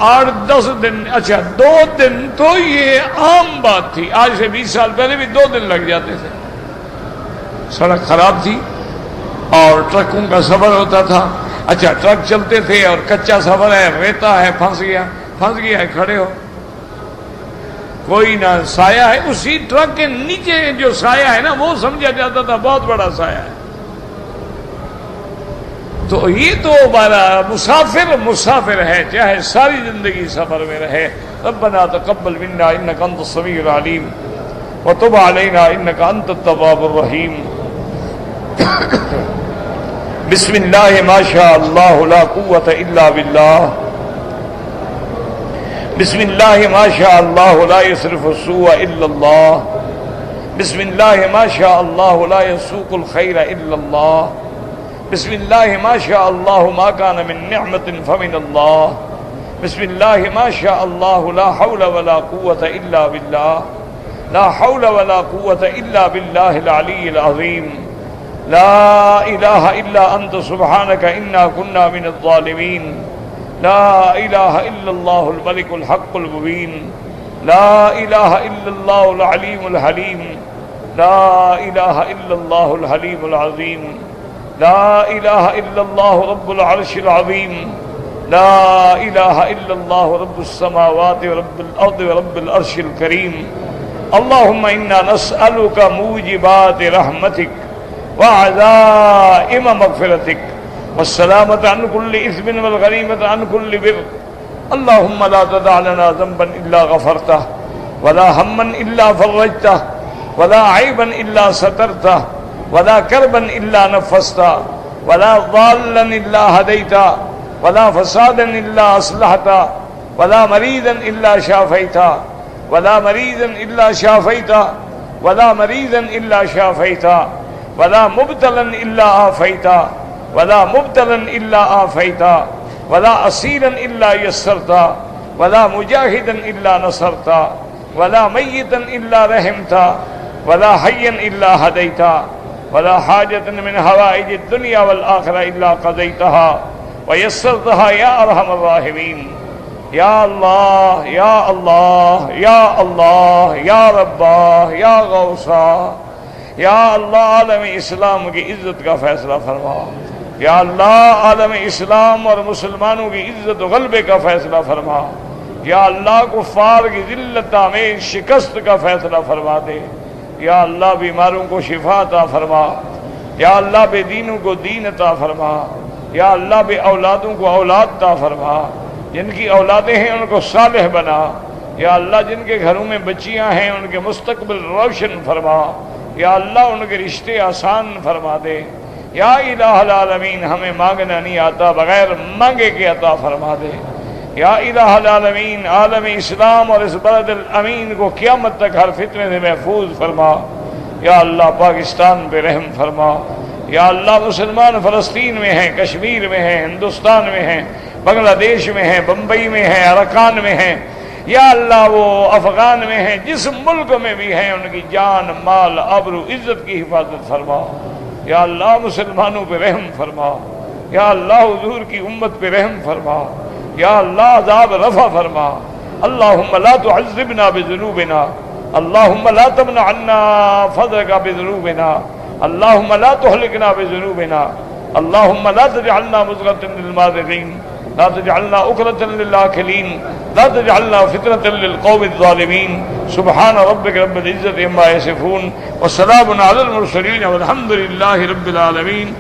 8-10 دن، اچھا 2 دن تو یہ عام بات تھی۔ آج سے 20 سال پہلے بھی 2 دن لگ جاتے تھے۔ سڑک خراب تھی اور ٹرکوں کا سفر ہوتا تھا۔ اچھا، ٹرک چلتے تھے اور کچا سفر ہے، ریتا ہے، پھنس گیا ہے، کھڑے ہو، کوئی نہ سایہ ہے، اسی ٹرک کے نیچے جو سایہ ہے نا وہ سمجھا جاتا تھا بہت بڑا سایہ ہے۔ تو یہ تو ہمارا مسافر ہے، چاہے ساری زندگی سفر میں رہے۔ ربنا تقبل منا انك انت السميع العليم وتب علينا انك انت التواب الرحيم۔ بسم اللہ ما شاء اللہ لا قوة الا باللہ، بسم اللہ ما شاء اللہ لا يصرف السوء الا اللہ، بسم اللہ ما شاء اللہ لا يسوق الخیر الا اللہ، بسم اللہ ما شاء اللہ ما کان من نعمت فمن اللہ، بسم اللہ ما شاء اللہ لا حول ولا قوة الا باللہ، لا حول ولا قوة الا باللہ العلی العظیم، لا الہ الا انت سبحانک انا کنا من الظالمین، لا الہ الا اللہ الملک الحق المبین، لا الہ الا اللہ العلیم الحلیم، لا الہ الا اللہ الحلیم العظیم، لا الہ الا اللہ رب العرش العظیم، لا الہ الا اللہ رب السماوات ورب الارض ورب العرش الکریم۔ اللہم انا نسألک موجبات رحمتک وعزائم مغفرتک والسلامة عن كل إثم والغنيمة عن كل بر۔ اللهم لا تدع لنا ذنبا إلا غفرته ولا هما إلا فرجته ولا عيبا إلا سترته ولا كربا إلا نفسته ولا ضالا إلا هديته ولا فسادا إلا أصلحته ولا مريضا إلا شافيته ولا مريضا إلا شافيته ولا مريضا إلا شافيته ولا مبتلا إلا عافيته ولا مبتلا إلا عافيته ولا أسيرا إلا يسرته ولا مجاهدا إلا نصرته ولا ميتا إلا رحمته ولا حيا إلا هديته ولا حاجة من حوائج الدنيا والآخرة إلا قضيتها ويسرتها يا أرحم الراحمين۔ یا اللہ یا اللہ یا اللہ یا ربا یا غوثا، یا اللہ عالم اسلام کی عزت کا فیصلہ فرما، یا اللہ عالم اسلام اور مسلمانوں کی عزت و غلبے کا فیصلہ فرما، یا اللہ کفار کی ذلت میں شکست کا فیصلہ فرما دے، یا اللہ بیماروں کو شفا عطا فرما، یا اللہ بے دینوں کو دین عطا فرما، یا اللہ بے اولادوں کو اولاد عطا فرما، جن کی اولادیں ہیں ان کو صالح بنا، یا اللہ جن کے گھروں میں بچیاں ہیں ان کے مستقبل روشن فرما، یا اللہ ان کے رشتے آسان فرما دے، یا الہ العالمین ہمیں مانگنا نہیں آتا بغیر مانگے کے عطا فرما دے، یا الہ العالمین عالم اسلام اور اس بلد الامین کو قیامت تک ہر فتنے سے محفوظ فرما، یا اللہ پاکستان پہ رحم فرما، یا اللہ مسلمان فلسطین میں ہیں، کشمیر میں ہیں، ہندوستان میں ہیں، بنگلہ دیش میں ہیں، بمبئی میں ہیں، اراکان میں ہیں، یا اللہ وہ افغان میں ہیں، جس ملک میں بھی ہیں ان کی جان مال آبرو عزت کی حفاظت فرما، یا اللہ مسلمانوں پہ رحم فرما، یا اللہ حضور کی امت پہ رحم فرما، یا اللہ عذاب رفع فرما۔ اللہم لا تعذبنا بذنوبنا، اللہم لا تمنع عنا فضلک بذنوبنا، اللہم لا تہلکنا بذنوبنا، اللہم لا تجعلنا مضغة للماذقین، لا تجعلنا أكلة للآكلين، لا تجعلنا فتنة للقوم الظالمين۔ سبحان ربك رب العزة عما يصفون وسلام على المرسلين والحمد لله رب العالمين۔